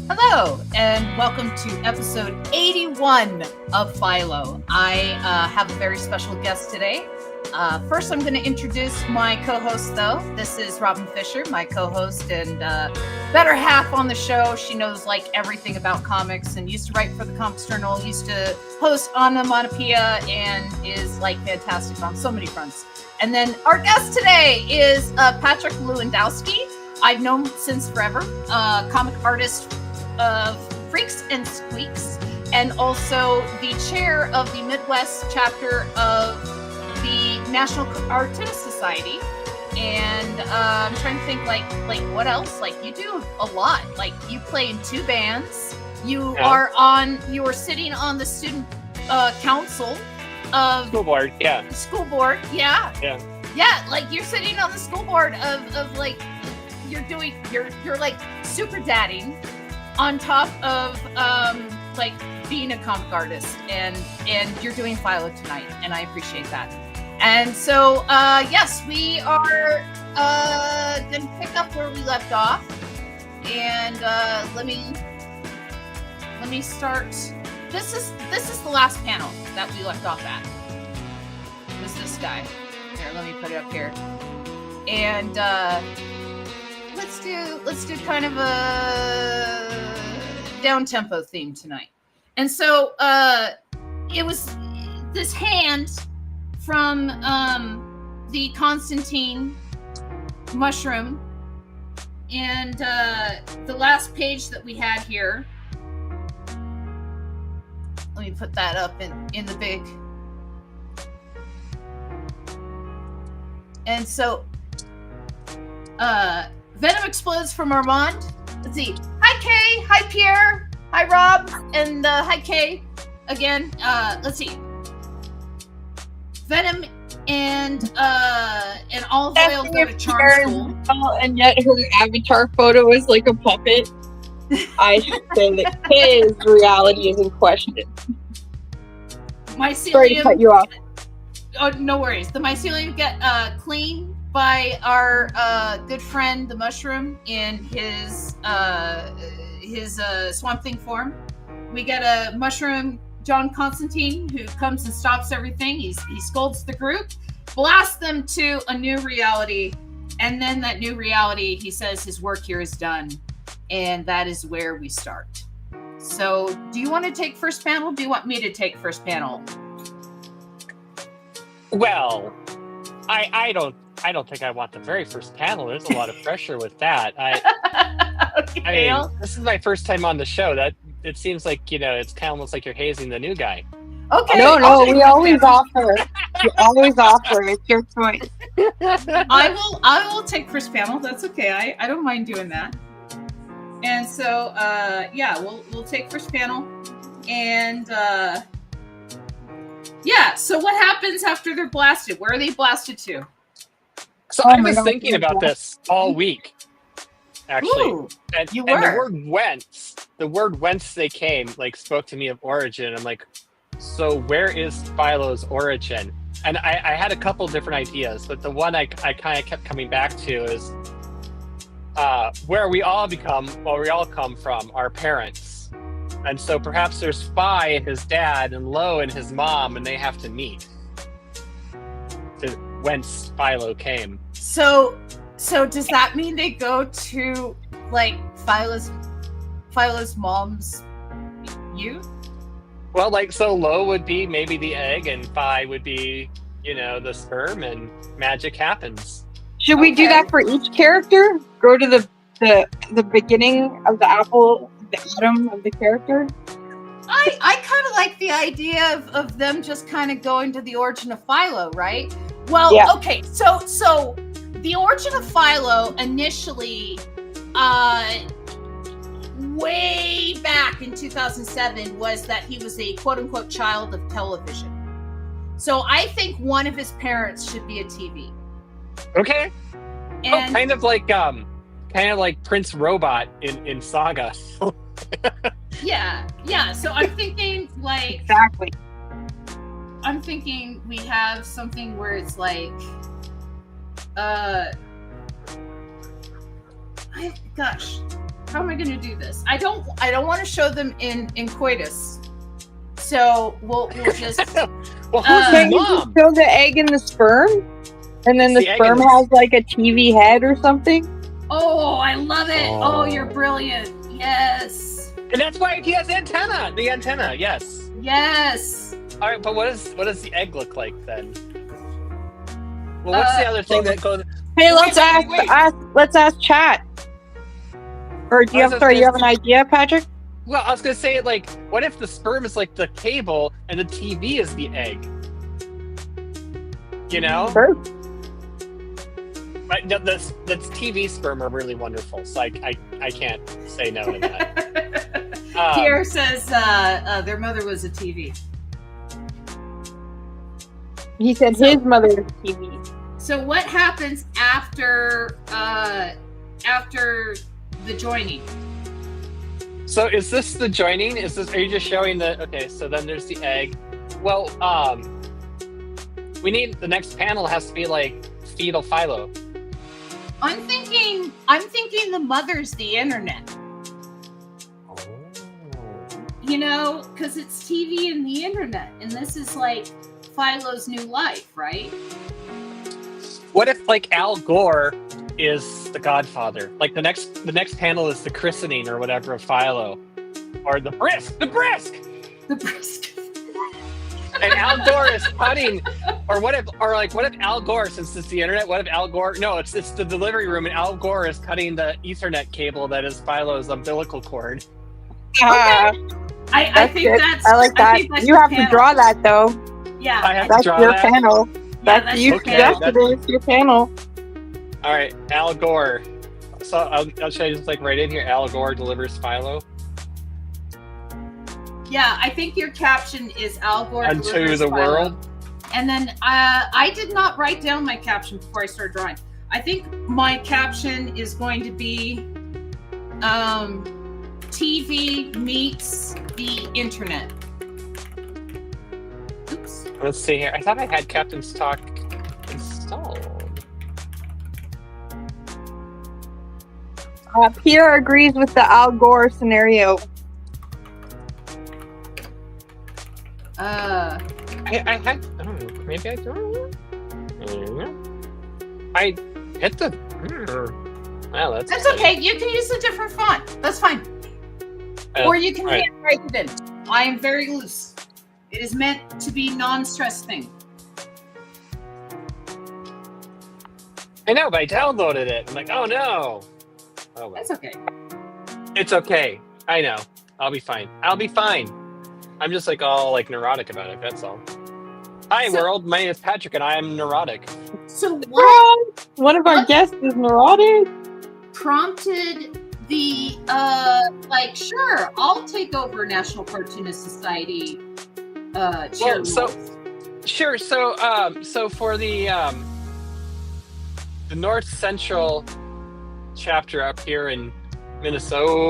Hello, and welcome to episode 81 of Philo. I have a very special guest today. First, I'm going to introduce my co-host, though. This is Robin Fisher, my co-host and better half on the show. She knows like everything about comics and used to write for the Comics Journal, used to host Onomatopoeia, and is like fantastic on so many fronts. And then our guest today is Patric Lewandowski. I've known since forever, comic artist of Freaks and Squeaks, and also the chair of the Midwest chapter of the National Artist Society. And I'm trying to think like what else? Like you do a lot. Like you play in two bands. You are sitting on the student council of school board. Yeah. School board. Yeah. Yeah. Yeah. Like you're sitting on the school board of like you're like super dadding on top of like being a comic artist, and you're doing Philo tonight, and I appreciate that. And so yes, we are gonna pick up where we left off, and let me start. This is the last panel that we left off at. It was this guy. Here, let me put it up here, and let's do kind of a down-tempo theme tonight. And so it was this hand from the Constantine mushroom, and the last page that we had here, let me put that up in the big. And so Venom explodes from Armand. Let's see. Hi, Kay. Hi, Pierre. Hi, Rob. And hi, Kay. Again. Let's see. Venom and all Foil go to charm school. And yet her avatar photo is like a puppet. I should say that his reality is in question. Mycelium. Sorry to cut you off. Oh, no worries. The mycelium get cleaned by our good friend the mushroom in his Swamp Thing form. We get a mushroom John Constantine who comes and stops everything. He scolds the group, blasts them to a new reality, and then that new reality, he says his work here is done, and that is where we start. So do you want to take first panel? Do you want me to take first panel? Well, I don't think I want the very first panel. There's a lot of pressure with that. Okay. I mean, this is my first time on the show. That it seems like, it's kind of almost like you're hazing the new guy. Okay. No, we always offer. You always offer. It's your choice. I will take first panel. That's okay. I don't mind doing that. And so yeah, we'll take first panel. And yeah, so what happens after they're blasted? Where are they blasted to? So I was thinking about this all week, actually. Ooh, and you and were. the word whence they came, like, spoke to me of origin. I'm like, so where is Philo's origin? And I had a couple different ideas, but the one I kind of kept coming back to is where we all come from, our parents. And so perhaps there's Phi and his dad and Lo and his mom, and they have to meet. Whence Philo came. So does that mean they go to like Philo's mom's youth? Well, like, so Lo would be maybe the egg, and Phi would be, the sperm, and magic happens. Should we do that for each character? Go to the beginning of the apple, the atom of the character? I kind of like the idea of them just kind of going to the origin of Philo, right? Well, yeah. Okay, so the origin of Philo initially, way back in 2007, was that he was a quote-unquote child of television. So I think one of his parents should be a TV. Okay. And kind of like Prince Robot in Saga. Yeah. So I'm thinking like exactly. I'm thinking we have something where it's like, how am I going to do this? I don't want to show them in coitus. So we'll just. Well, who's Can his you just mom? show the egg and the sperm? And then It's the the egg sperm and the- has like a TV head or something? Oh, I love it. Oh. Oh, you're brilliant. Yes. And that's why he has antenna. The antenna, yes. Yes. All right, but what does the egg look like then? Well, what's the other thing that goes? Hey, Wait, let's ask chat. Or do you I was have sorry, just you have an idea, Patrick? Well, I was gonna say, like, what if the sperm is like the cable and the TV is the egg? You know? Sure. But the TV sperm are really wonderful, so I can't say no to that. Pierre says their mother was a TV. He said his mother is TV. So what happens after the joining? So is this the joining? Are you just showing the? Okay, so then there's the egg. Well, we need the next panel has to be like fetal Philo. I'm thinking the mother's the internet. Oh. You know, because it's TV and the internet, and this is like Philo's new life, right? What if like Al Gore is the godfather? Like the next panel is the christening or whatever of Philo, or the brisk. The brisk. And Al Gore is cutting, or what if Al Gore, since it's the internet, what if Al Gore? No, it's the delivery room, and Al Gore is cutting the Ethernet cable that is Philo's umbilical cord. I think good. that's. I like that. think that's You your have to panel. draw that though. Yeah. I have to That's draw your that. panel. That's that's you your okay. suggested it. It's your panel. All right, Al Gore. So I'll show you just like right in here. Al Gore delivers Philo Yeah, I think your caption is Al Gore unto delivers the Philo. world. And then I did not write down my caption before I started drawing. I think my caption is going to be TV meets the internet. Oops. Let's see here. I thought I had Captain's Talk installed. Pierre agrees with the Al Gore scenario. I had. I don't know. Maybe I don't. I hit the. Well, that's Okay. You can use a different font. That's fine. Or you can right. handwrite it in. I am very loose. It is meant to be non-stress thing. I know, but I downloaded it. I'm like, oh no. Oh well. That's okay. It's okay. I know. I'll be fine. I'm just like all like neurotic about it. That's all. Hi world. My name is Patrick, and I am neurotic. So what One of our guests is neurotic. prompted the sure, I'll take over National Cartoonist Society chair. Well, so for the North Central chapter up here in Minnesota,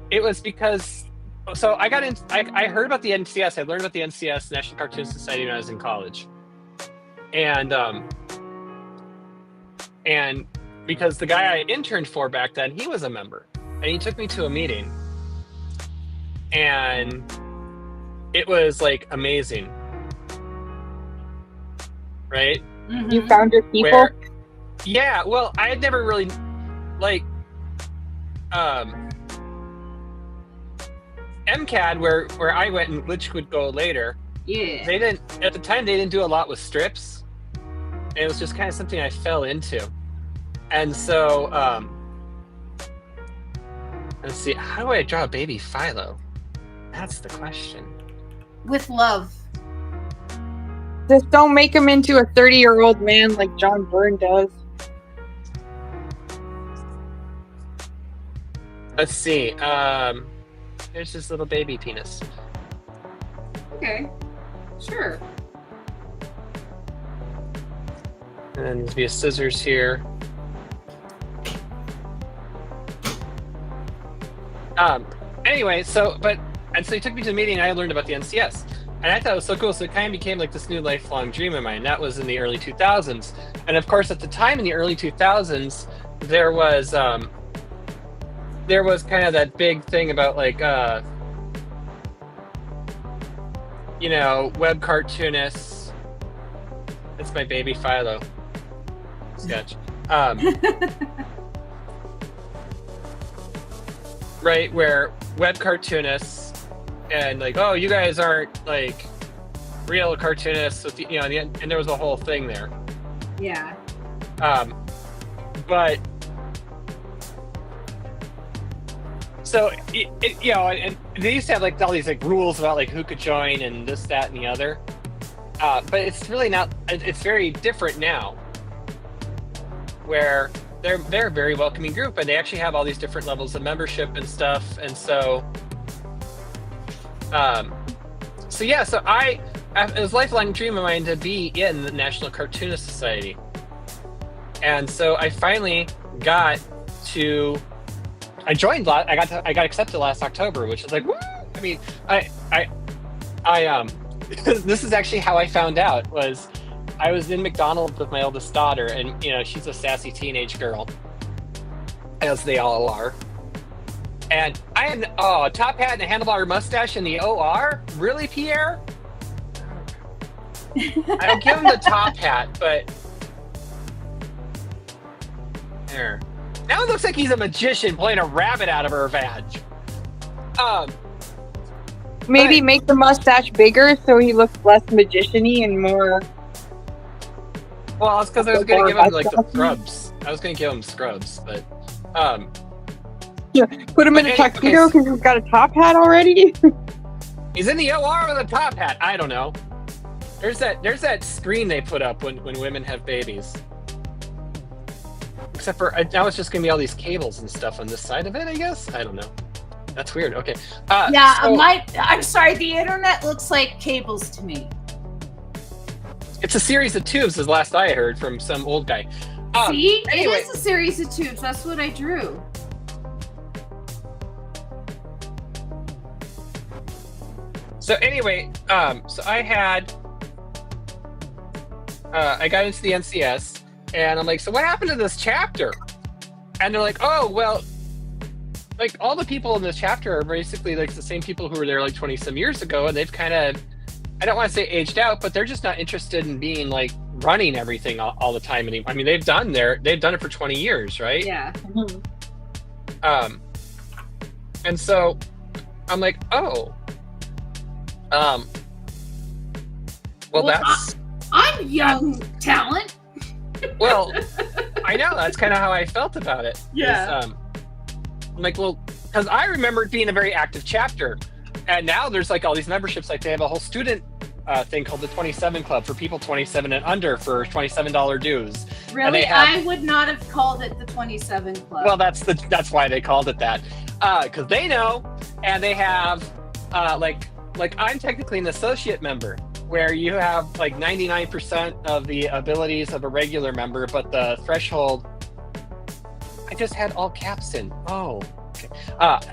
it was because I got in. I heard about the NCS. I learned about the NCS, National Cartoon Society, when I was in college, and because the guy I interned for back then, he was a member, and he took me to a meeting, and it was like amazing, right? Mhm. You found your people. Yeah, well, I had never really MCAD, where I went and Glitch would go later. Yeah. They didn't at the time. They didn't do a lot with strips. And it was just kind of something I fell into, and so let's see. How do I draw a baby Philo? That's the question. With love. Just don't make him into a 30-year-old man like John Byrne does. Let's see. There's this little baby penis. Okay. Sure. And then there's be a scissors here. Anyway, so he took me to the meeting, and I learned about the NCS. And I thought it was so cool, so it kind of became like this new lifelong dream of mine. That was in the early 2000s. And of course, at the time in the early 2000s, there was kind of that big thing about like web cartoonists. It's my baby Philo sketch. Right, where web cartoonists and like, oh, you guys aren't like real cartoonists with and there was a whole thing there. Yeah. But so and they used to have like all these like rules about like who could join and this, that, and the other. But it's really not. It's very different now, where they're a very welcoming group, and they actually have all these different levels of membership and stuff. And so, so it was a lifelong dream of mine to be in the National Cartoonist Society, and so I finally got to. I joined. I got accepted last October, which is like, woo! I mean, I this is actually how I found out. Was I was in McDonald's with my oldest daughter, and she's a sassy teenage girl, as they all are. And I had a top hat and a handlebar mustache in the OR. Really, Pierre? I'll give him the top hat, but there. Now it looks like he's a magician pulling a rabbit out of her vag. Maybe make the mustache bigger so he looks less magician-y and more. Well, it's because I was going to give him like the scrubs. I was going to give him scrubs, but Yeah, put him in a tuxedo because he's got a top hat already. He's in the OR with a top hat. I don't know. There's that screen they put up when women have babies. Except for now it's just going to be all these cables and stuff on this side of it, I guess. I don't know. That's weird. Okay. I'm sorry. The internet looks like cables to me. It's a series of tubes, as last I heard from some old guy. See, anyway. it is a series of tubes. That's what I drew. So anyway, so I got into the NCS, and I'm like, so what happened to this chapter? And they're like, oh, well, like all the people in this chapter are basically like the same people who were there like 20 some years ago, and they've kind of, I don't want to say aged out, but they're just not interested in being like running everything all the time anymore. I mean, they've done it for 20 years, right? Yeah. Mm-hmm. And so I'm like, oh, well, I'm young talent. Well, I know that's kind of how I felt about it. Yeah. I'm like, well, because I remember it being a very active chapter, and now there's like all these memberships. Like they have a whole student thing called the 27 Club for people 27 and under for $27 dues. Really, I would not have called it the 27 Club. Well, that's why they called it that, because they know, and they have like I'm technically an associate member, where you have like 99% of the abilities of a regular member, but the threshold. I just had all caps in. Oh, okay.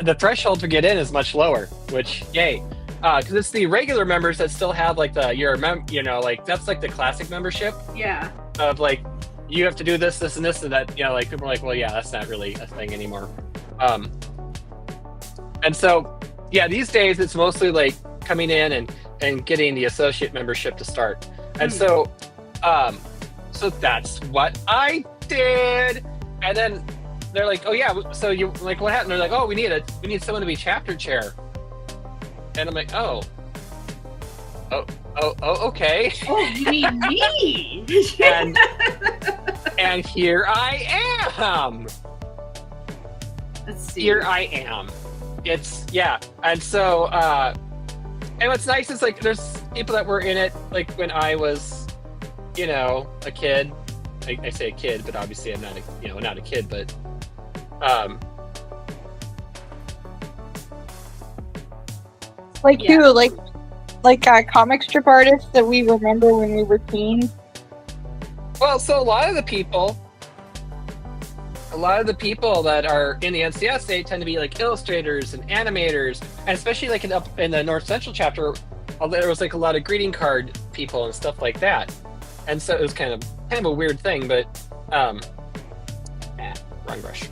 The threshold to get in is much lower, which yay, because it's the regular members that still have like like that's like the classic membership. Yeah. Of like you have to do this, and this, and that. Like people are like, well, yeah, that's not really a thing anymore. And so yeah, these days it's mostly like coming in and getting the associate membership to start. And so that's what I did. And then they're like, oh yeah, so you like what happened? They're like, oh, we need someone to be chapter chair. And I'm like, oh, okay. Oh, you mean me? and here I am. Let's see. Here I am. It's and so and what's nice is like there's people that were in it like when I was, a kid. I say a kid, but obviously I'm not not a kid, but who, like comic strip artists that we remember when we were teens. Well, so a lot of the people that are in the NCS, they tend to be like illustrators and animators, and especially like in the North Central chapter, there was like a lot of greeting card people and stuff like that, and so it was kind of a weird thing, but Wrong brush.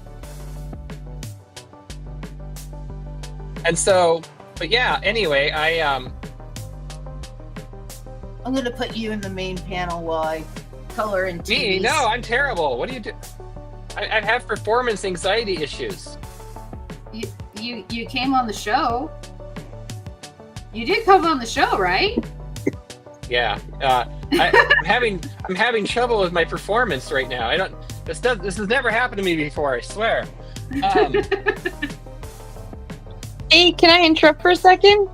And so, but yeah, anyway, I'm gonna put you in the main panel while I color in me, TVs. no, I'm terrible. What do you do? I have performance anxiety issues. You came on the show. You did come on the show, right? Yeah, I'm having trouble with my performance right now. This has never happened to me before. I swear. Hey, can I interrupt for a second?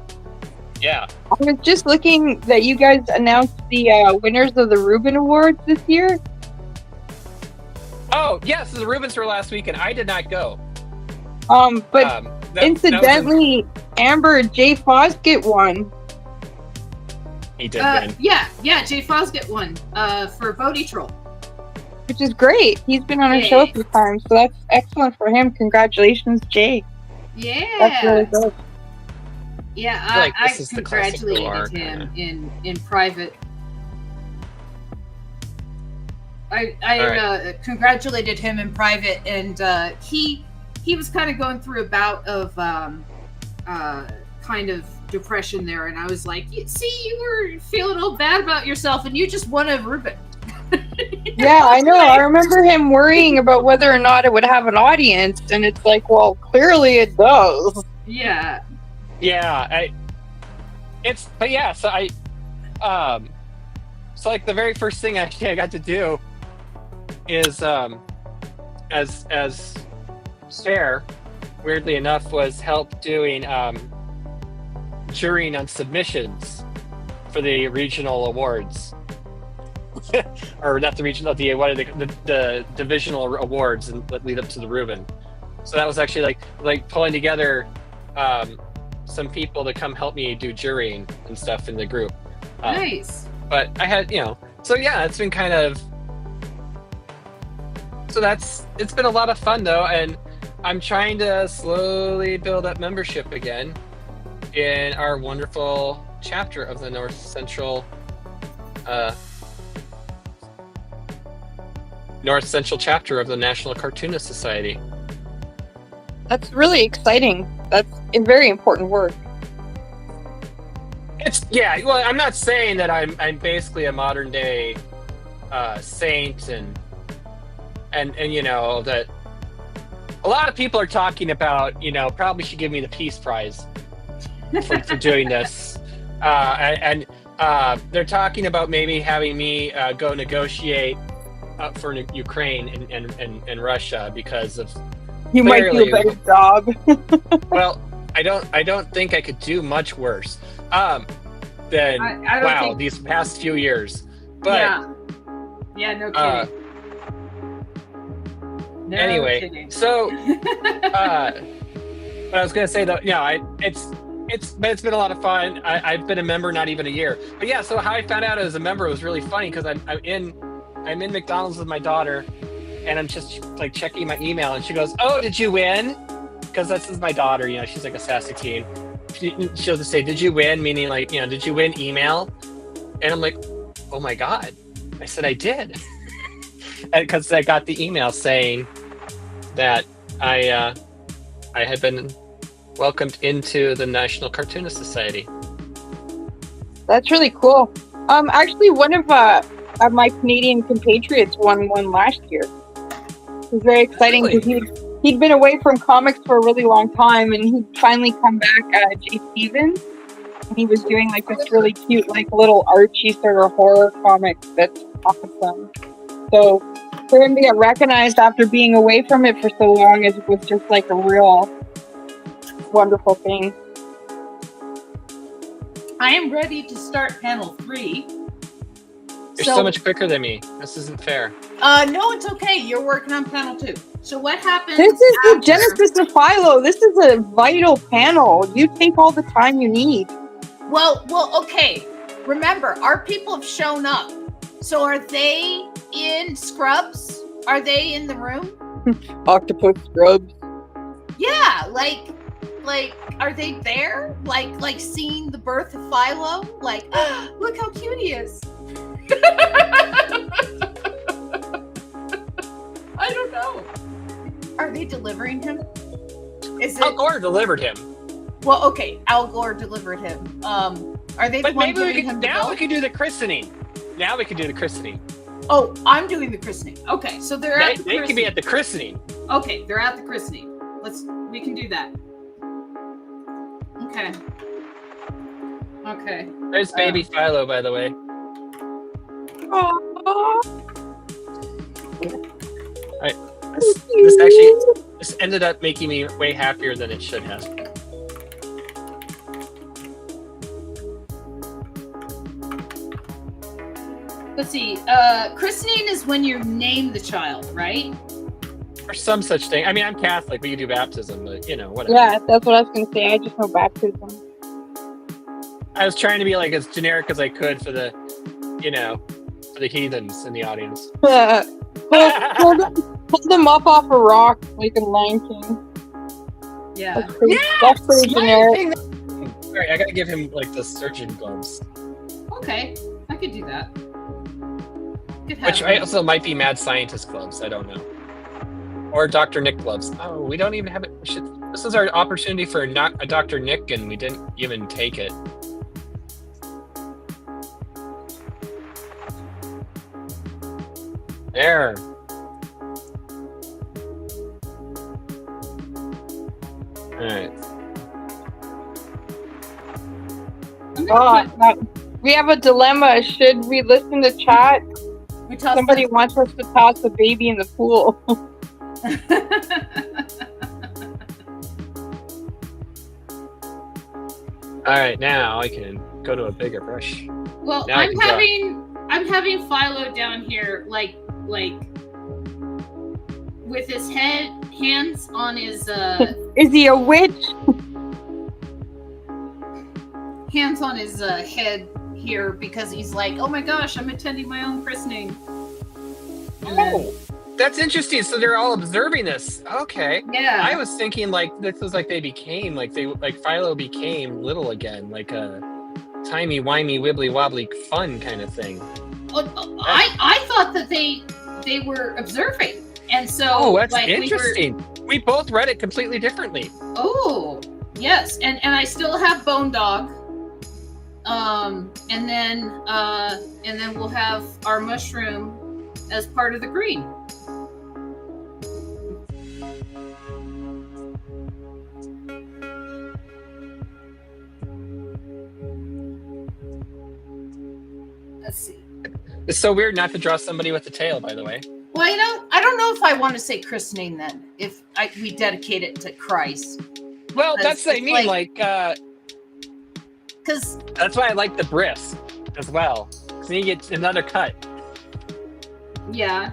Yeah. I was just looking that you guys announced the winners of the Reuben Awards this year. Oh yes, the Rubens were last week, and I did not go. But incidentally, Amber J. Fosgate won. He did win. Yeah, Jay Fosgate won for Bodie Troll. Which is great. He's been on our show a few times, so that's excellent for him. Congratulations, Jay. Yeah. That's really good. Yeah, I I congratulated him in private. I congratulated him in private, and he was kind of going through a bout of kind of depression there, and I was like, see, you were feeling all bad about yourself, and you just won a Reuben. Yeah, I know. I remember him worrying about whether or not it would have an audience, and it's like, well, clearly it does. Yeah. Yeah, so like the very first thing actually I got to do is as Sarah, weirdly enough, was help doing jurying on submissions for the regional awards. Or not the regional, the divisional awards and that lead up to the Reuben. So that was actually like pulling together some people to come help me do jurying and stuff in the group. Nice. But I had, so yeah, it's been kind of, it's been a lot of fun though, and I'm trying to slowly build up membership again in our wonderful chapter of the North Central chapter of the National Cartoonist Society. That's really exciting. That's a very important work. Well, I'm not saying that I'm basically a modern day saint and that a lot of people are talking about, probably should give me the Peace Prize for doing this. And they're talking about maybe having me go negotiate for Ukraine and Russia because of You might do a better job. Well, I don't think I could do much worse than these past few years. But yeah, no kidding. No anyway, kidding. So what I was gonna say though, it's been a lot of fun. I've been a member not even a year, but yeah. So how I found out as a member was really funny because I'm in McDonald's with my daughter, and I'm just like checking my email, and she goes, "Oh, did you win?" Because this is my daughter. She's like a sassy teen. She'll just say, "Did you win?" Meaning like, did you win email? And I'm like, "Oh my God!" I said, "I did," because I got the email saying that I had been welcomed into the National Cartoonist Society. That's really cool. Actually, one of my Canadian compatriots won one last year. It was very exciting because he'd been away from comics for a really long time, and he'd finally come back. Jay Stevens, and he was doing like this really cute, like little Archie sort of horror comic that's awesome. So for him to get recognized after being away from it for so long was just like a real wonderful thing. I am ready to start panel 3. You're so much quicker than me. This isn't fair. No, it's okay. You're working on panel 2. So what happens? This is the genesis of Philo. This is a vital panel. You take all the time you need. Well, okay. Remember, our people have shown up. So are they in scrubs? Are they in the room? Octopus scrubs. Yeah, like, are they there? Like seeing the birth of Philo? Like, look how cute he is. I don't know. are they delivering him? Is Al it? Gore delivered him. Well, okay. Al Gore delivered him. Are they the But one maybe we giving could, him the now vote? we can do the christening. Now we can do the christening. Oh, I'm doing the christening. Okay, so they're at the They christening. can be at the christening. Okay, they're at the christening. We can do that. Okay. Okay. There's baby Philo, by the way. This ended up making me way happier than it should have. Let's see. Christening is when you name the child, right? Or some such thing. I mean, I'm Catholic, we can do baptism, but whatever. Yeah, that's what I was gonna say. I just know baptism. I was trying to be like as generic as I could for the, for the heathens in the audience. Pull them up off a rock like a Lion King. Yeah. That's pretty generic. Sorry, I gotta give him like the surgeon gloves. Okay, I could do that. Could have Which them. also might be mad scientist gloves, I don't know. Or Dr. Nick gloves. Oh, we don't even have it. This is our opportunity for a Dr. Nick, and we didn't even take it. There. Alright. We have a dilemma. Should we listen to chat? We toss Somebody wants us to toss the baby in the pool. Alright, now I can go to a bigger brush. Well, Now I I'm having Philo down here like with his hands on his Is he a witch? hands on his head here because he's like, oh my gosh, I'm attending my own christening. Oh, that's interesting. So they're all observing this. Okay. Yeah. I was thinking like this was like they became like Philo became little again, like a timey wimey wibbly wobbly fun kind of thing. I thought that they were observing, and so Oh, that's like, interesting. We both read it completely differently. Oh, yes, and I still have Bone Dog, and then we'll have our mushroom as part of the green. Let's see. It's so weird not to draw somebody with a tail, by the way. Well, I don't know if I want to say christening then. If we dedicate it to Christ. Well, that's what I mean. Because that's why I like the bris as well. Because then you get another cut. yeah.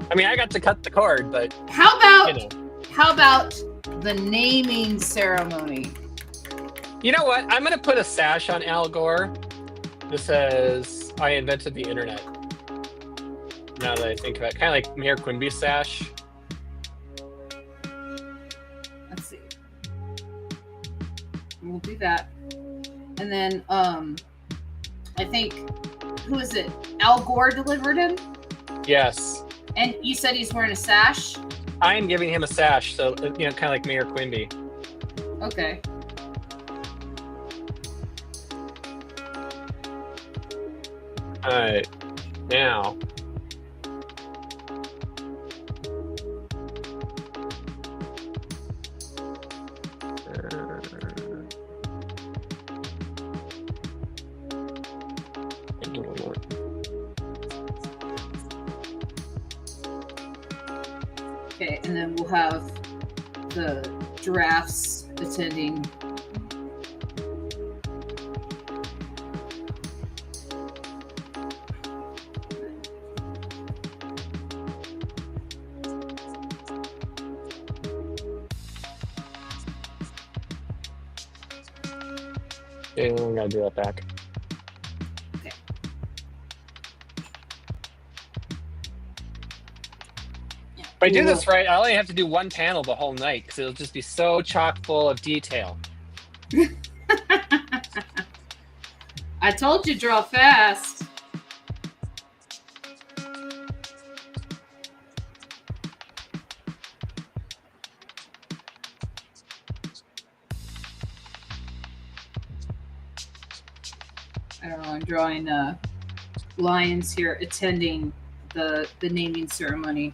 I mean, I got to cut the cord, but How about the naming ceremony? you know what? I'm gonna put a sash on Al Gore that says "I invented the internet." Now that I think about it, kind of like Mayor Quimby's sash. Let's see. We'll do that. And then I think, who is it? Al Gore delivered him? Yes, And you said he's wearing a sash? I am giving him a sash, so kind of like Mayor Quimby. Okay. All right, now. Okay, and then we'll have the giraffes attending. Yeah, I'm gonna do that back. Okay. If I do this right, I only have to do one panel the whole night because it'll just be so chock full of detail. I told you draw fast. I don't know. I'm drawing lions here attending the naming ceremony.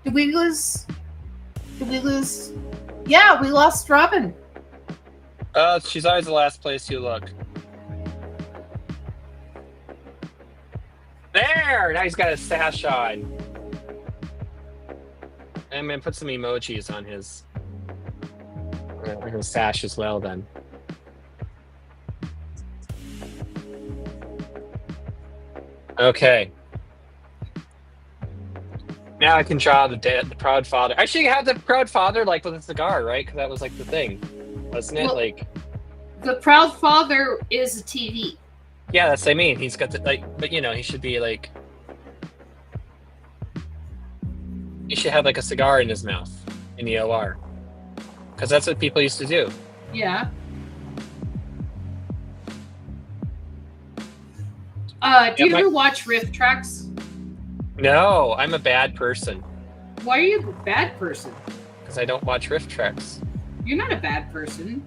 Did we lose? Yeah, we lost Robin. She's always the last place you look. There! Now he's got his sash on. I'm gonna put some emojis on his sash as well then. Okay. Now I can draw the proud father. Actually, you had the proud father like with a cigar, right? Because that was like the thing, wasn't it? Well, like the proud father is a TV. yeah, that's what I mean. He's got the like, but you know, he should be like, he should have like a cigar in his mouth in the OR, because that's what people used to do. Yeah. Do you ever watch riff tracks? No, I'm a bad person Why are you a bad person? because I don't watch riff tracks. You're not a bad person.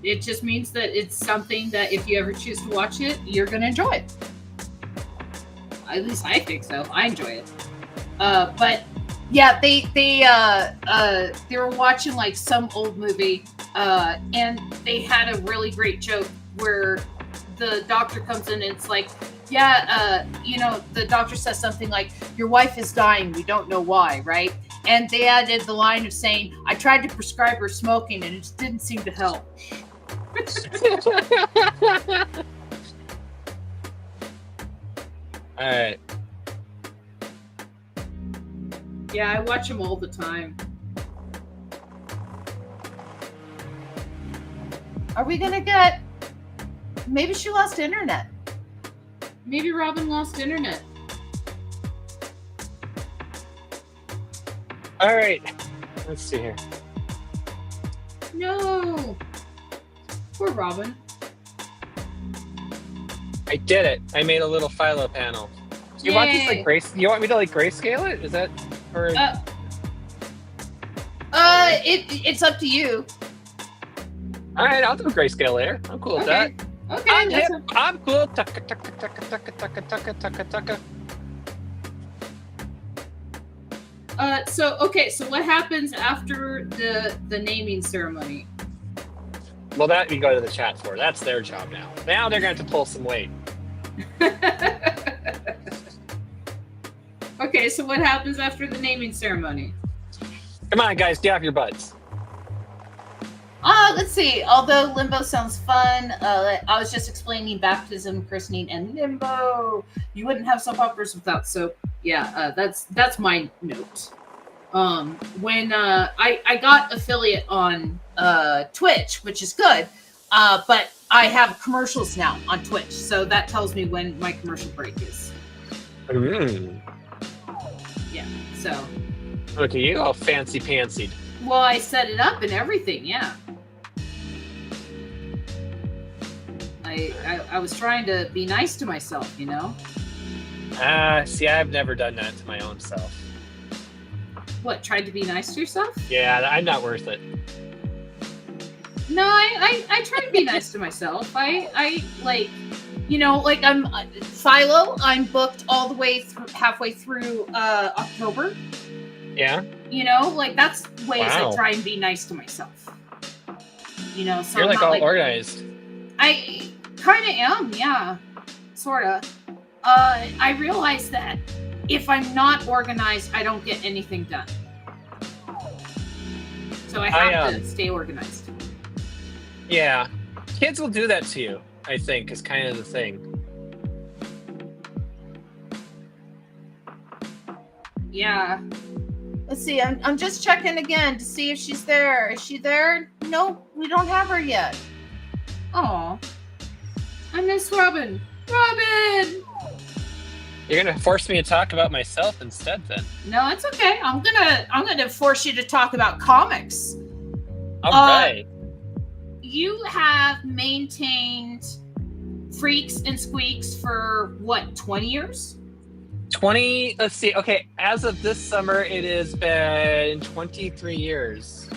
It just means that it's something that if you ever choose to watch it, you're gonna enjoy it. At least I think so. I enjoy it. But Yeah, they were watching like some old movie, and they had a really great joke where the doctor comes in and it's like, yeah, the doctor says something like, "Your wife is dying. We don't know why," right? And they added the line of saying, "I tried to prescribe her smoking, and it just didn't seem to help." All right. yeah, I watch them all the time. Are we gonna get? Maybe she lost internet. Maybe Robin lost internet. All right. Let's see here. No. Poor Robin. I did it. I made a little Philo panel. You want this like Yay. You want me to like grayscale it? Is that or? It's up to you. All right, I'll do grayscale later. I'm cool with that. Okay. I'm hip. that's I'm cool. Tucka, tucka, tucka, tucka, tucka, tucka, tucka, tucka. So what happens after the naming ceremony? Well, that we go to the chat for. That's their job now. Now they're going to have to pull some weight. Okay, so what happens after the naming ceremony? Come on, guys, get off your butts. Let's see. Although limbo sounds fun, I was just explaining baptism, christening, and limbo. You wouldn't have soap operas without soap. Yeah, that's my note. When I got affiliate on Twitch, which is good, but I have commercials now on Twitch, so that tells me when my commercial break is. Yeah. So. Look at you, all fancy pantsied. Well, I set it up and everything. Yeah. I was trying to be nice to myself, you know. See, I've never done that to my own self. What? Tried to be nice to yourself? Yeah, I'm not worth it. No, I try to be nice to myself. I like, you know, like I'm Philo. I'm booked all the way through, halfway through October. Yeah. You know, like that's ways Wow. I try and be nice to myself. You know, so You're I'm like not all organized. I kind of am, yeah, sort of. I realize that if I'm not organized, I don't get anything done. So I have to stay organized. Yeah. Kids will do that to you, I think, is kind of the thing. Yeah. Let's see. I'm just checking again to see if she's there. Is she there? No, we don't have her yet. Oh, I miss Robin. Robin. You're gonna force me to talk about myself instead, then. No, it's okay. I'm gonna force you to talk about comics. All right. You have maintained Freaks and Squeaks for what, 20 years? let's see. Okay, as of this summer, it has been 23 years.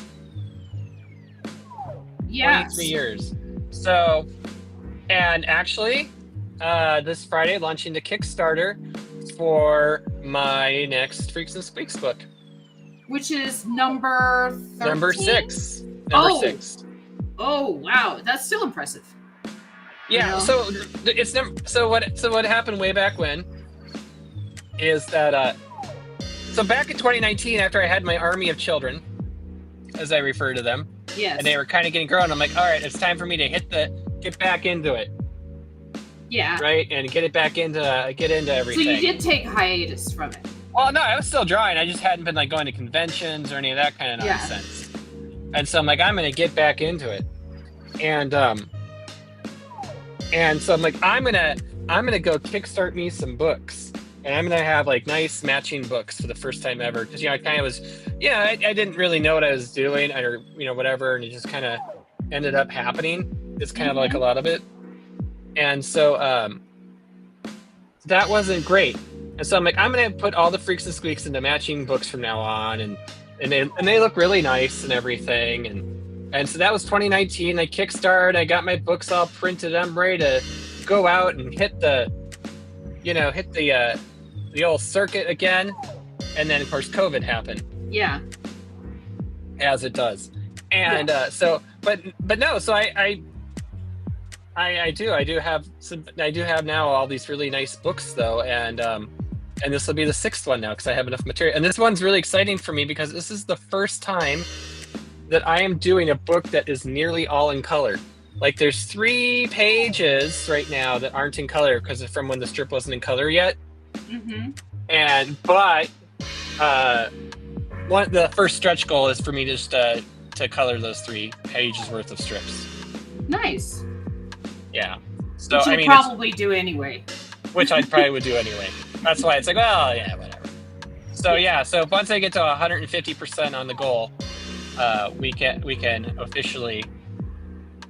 Yeah. 23 years. So, and actually, this Friday, launching the Kickstarter for my next Freaks and Squeaks book. Which is number 13? Number 6. Oh. 6. Oh, wow. That's still impressive. Yeah, so it's so what happened way back when is that so back in 2019, after I had my army of children, as I refer to them, Yes. and they were kind of getting grown, I'm like, all right, it's time for me to get back into it, Yeah. right, and get into everything. So you did take hiatus from it. Well, no, I was still drawing. I just hadn't been like going to conventions or any of that kind of Yeah. nonsense. And so I'm like, I'm gonna get back into it, and so I'm like, I'm gonna go kickstart me some books, and I'm gonna have like nice matching books for the first time ever, because I kind of was, I didn't really know what I was doing, or whatever, and it just kind of ended up happening. It's kind of like a lot of it, and so that wasn't great. And so I'm like, I'm gonna put all the Freaks and Squeaks into matching books from now on, and they look really nice and everything, and so that was 2019. I kickstarted, I got my books all printed, I'm ready to go out and hit the old circuit again, and then of course COVID happened. Yeah. As it does, and so I do have now all these really nice books though, and this will be the 6th one now because I have enough material, and this one's really exciting for me because this is the first time that I am doing a book that is nearly all in color. Like there's 3 pages right now that aren't in color because from when the strip wasn't in color yet. Mm-hmm. But the first stretch goal is for me just to color those 3 pages worth of strips. Nice. Yeah. So Which you'll probably do anyway. Which I probably would do anyway. That's why it's like, well, yeah, whatever. So yeah, so once I get to 150% on the goal, we can officially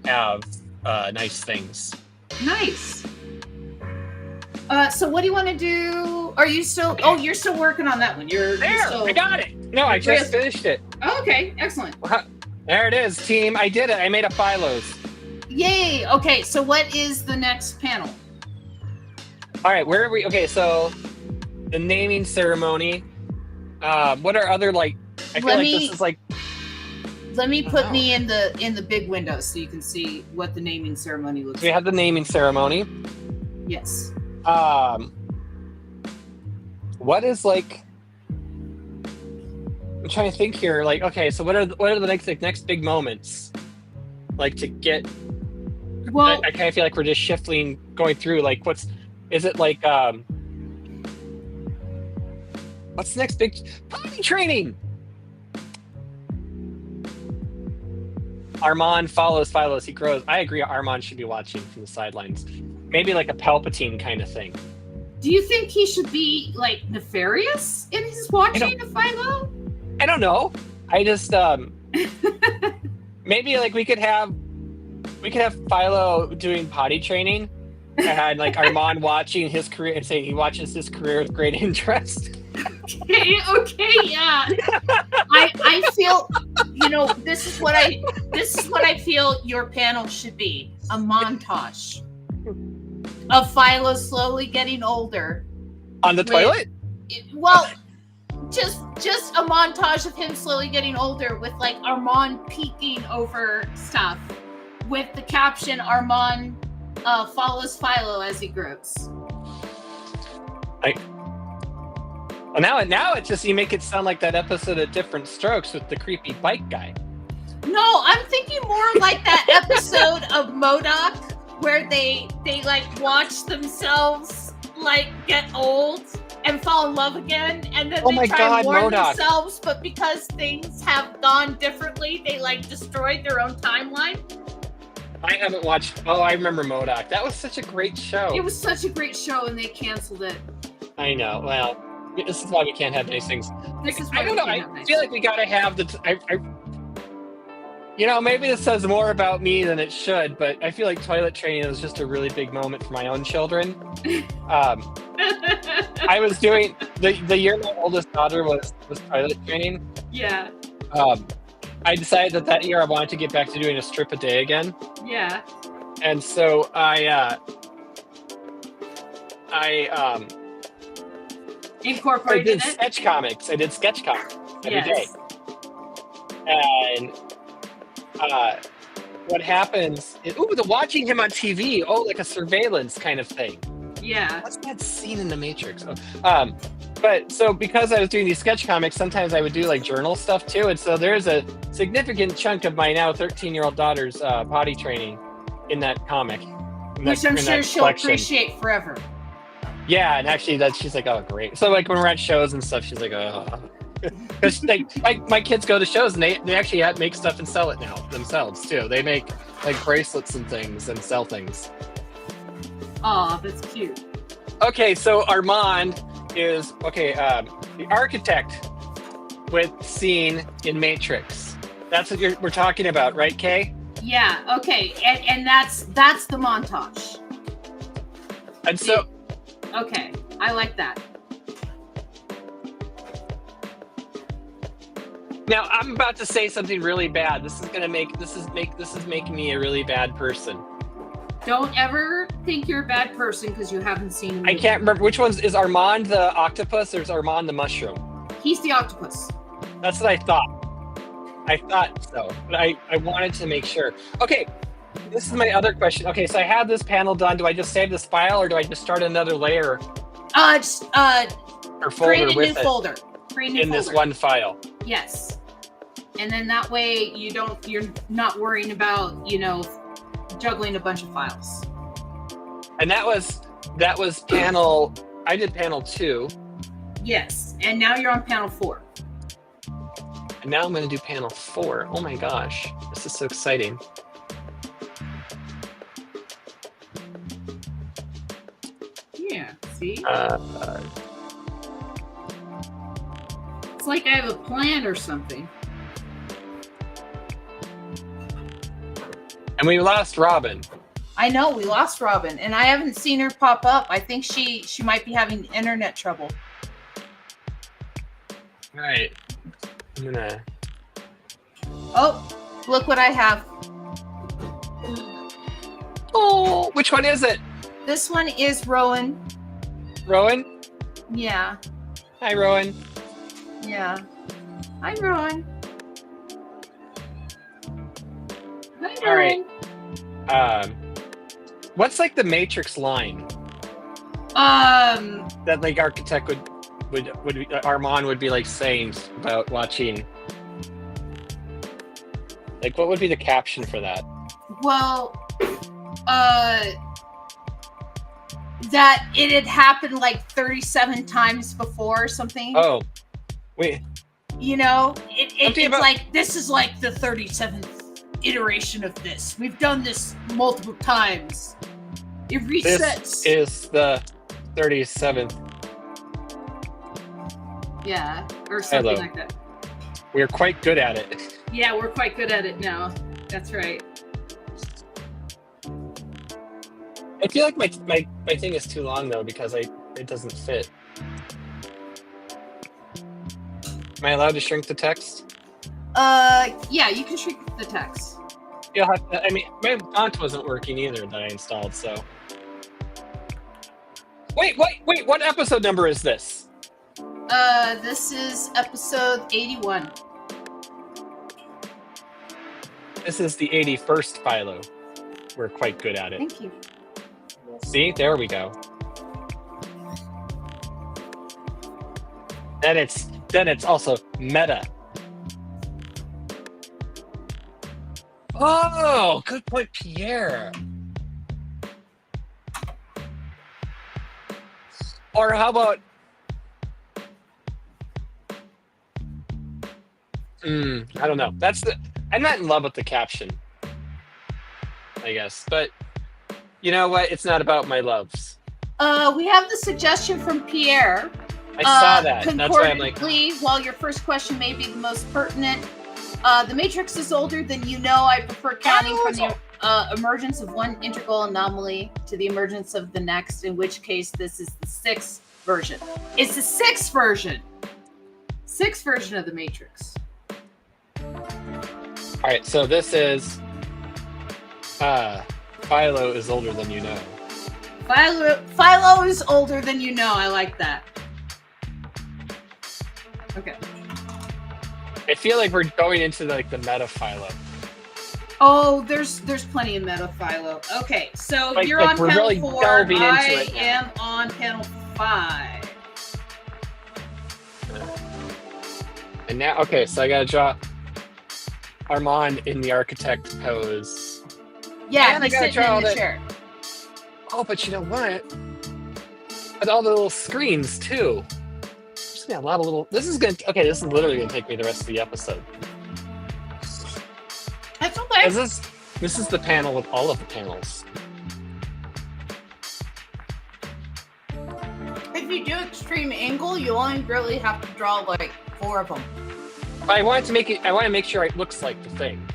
have nice things. Nice. So what do you want to do? Are you still? Oh, you're still working on that one. You're still... I got it. No, I just finished it. Oh, okay, excellent. There it is, team. I did it. I made a Philo's. Yay. Okay, so what is the next panel? All right, where are we? Okay, so the naming ceremony. What are other like? I feel this is like. Let me put me in the big window so you can see what the naming ceremony looks like. We have the naming ceremony. Yes. What is like? I'm trying to think here. Like, okay, so what are the next big moments? Like to get. Well, I kind of feel like we're just going through. Like, is it like? What's the next big potty training? Armand follows Philo as he grows. I agree. Armand should be watching from the sidelines. Maybe like a Palpatine kind of thing. Do you think he should be like nefarious in his watching of Philo? I don't know. I just maybe like we could have Philo doing potty training and like Armand watching his career and saying he watches his career with great interest. Okay, yeah. I feel, this is what I feel your panel should be. A montage of Philo slowly getting older. On the toilet? Well, just a montage of him slowly getting older with like Armand peeking over stuff with the caption Armand follows Philo as he grows. Now it's just you make it sound like that episode of Different Strokes with the creepy bike guy. No, I'm thinking more like that episode of MODOK where they like watch themselves like get old and fall in love again, and then they try and warn themselves, but because things have gone differently, they like destroyed their own timeline. I haven't watched. Oh, I remember MODOK. That was such a great show. It was such a great show, and they canceled it. I know. Well, this is why we can't have nice things. This is why I don't know. I feel like we gotta have the. maybe this says more about me than it should, but I feel like toilet training was just a really big moment for my own children. I was doing the year my oldest daughter was toilet training. Yeah. I decided that year I wanted to get back to doing a strip a day again. Yeah. And so I Incorporated did it. sketch comics. I did sketch comics every day. And what happens is, the watching him on TV, like a surveillance kind of thing. Yeah. What's that scene in The Matrix? But so because I was doing these sketch comics, sometimes I would do like journal stuff too. And so there's a significant chunk of my now 13-year-old daughter's potty training in that comic. Which I'm sure she'll appreciate forever. Yeah, and actually she's like, oh, great. So like when we're at shows and stuff, she's like, oh. Because my kids go to shows and they actually make stuff and sell it now themselves too. They make like bracelets and things and sell things. Aw, that's cute. Okay, so Armand is the architect with scene in Matrix. That's what we're talking about, right, Kay? Yeah. Okay, and that's the montage. And so, okay, I like that. now I'm about to say something really bad. This is making me a really bad person. Don't ever think you're a bad person because you haven't seen him. I can't remember which one's is Armand the octopus or is Armand the mushroom? He's the octopus. That's what I thought. I thought so, but I wanted to make sure. Okay, this is my other question. Okay, so I have this panel done. Do I just save this file or do I just start another layer? Or folder create a with new it folder. Create a new in folder. this one file. Yes. And then that way you're not worrying about, juggling a bunch of files. And that was panel. I did panel 2. Yes. And now you're on panel 4. And now I'm going to do panel 4. Oh my gosh, this is so exciting. Yeah. See? It's like I have a plan or something. And we lost Robin. I know we lost Robin, and I haven't seen her pop up. I think she might be having internet trouble. All right. I'm gonna. Oh, look what I have. Oh, which one is it? This one is Rowan. Rowan? Yeah. Hi, Rowan. Yeah. Hi, Rowan. Hi, All right. Rowan. What's like the Matrix line that like architect would Armand would be like saying about watching? Like, what would be the caption for that? Well, that it had happened like 37 times before or something. Oh, wait. It's like, this is like the 37th iteration of this. We've done this multiple times. It resets. This is the 37th. Yeah, or something Hello. like that. We're quite good at it. Yeah, we're quite good at it now. That's right. I feel like my thing is too long though because it doesn't fit. Am I allowed to shrink the text? Yeah, you can shrink the text. You'll have to, my font wasn't working either that I installed, so. Wait, what episode number is this? This is episode 81. This is the 81st Philo. We're quite good at it. Thank you. See, there we go. Then it's also meta. Oh, good point, Pierre. Or how about I don't know. I'm not in love with the caption, I guess. But you know what? It's not about my loves. We have the suggestion from Pierre. I saw that. That's why I'm like, Concordantly, while your first question may be the most pertinent, The Matrix is older than you know. I prefer counting from the emergence of one integral anomaly to the emergence of the next, in which case this is the 6th version. It's the 6th version. 6th version of the Matrix. All right, so this is Philo is older than you know. Philo is older than you know. I like that. Okay. I feel like we're going into like the meta Philo. Oh, there's plenty of meta Philo. Okay, so Like- you're like on we're panel really 4. delving into I it now. am on panel 5. And now, okay, so I gotta draw Armand in the architect pose. Yeah, And I he's gotta sitting draw in the the- chair. Oh, but you know what? And all the little screens too. There's gonna be a lot of little. This is literally gonna take me the rest of the episode. That's okay. This is the panel with all of the panels. If you do extreme angle, you only really have to draw like 4 of them. I want to make sure it looks like the thing.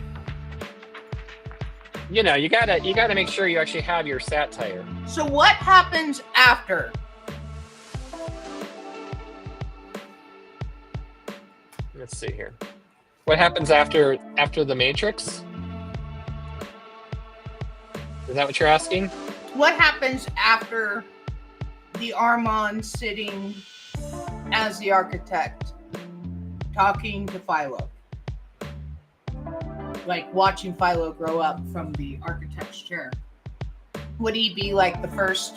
You know, you gotta make sure you actually have your satire. So what happens after? Let's see here. What happens after the Matrix? Is that what you're asking? What happens after the Armand sitting as the architect, talking to Philo? Like watching Philo grow up from the architect's chair. Would he be like the first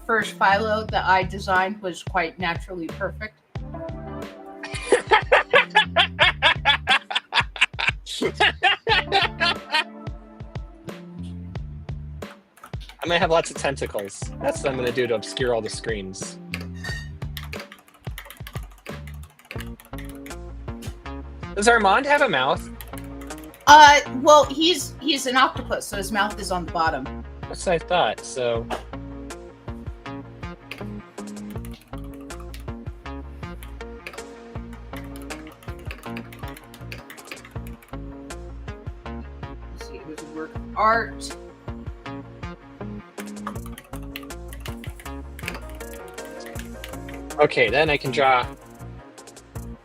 Philo that I designed was quite naturally perfect? I'm gonna have lots of tentacles. That's what I'm gonna do to obscure all the screens. Does Armand have a mouth? Well, he's an octopus, so his mouth is on the bottom. That's what I thought. So, Let's see, it was a work of art. okay, then I can draw.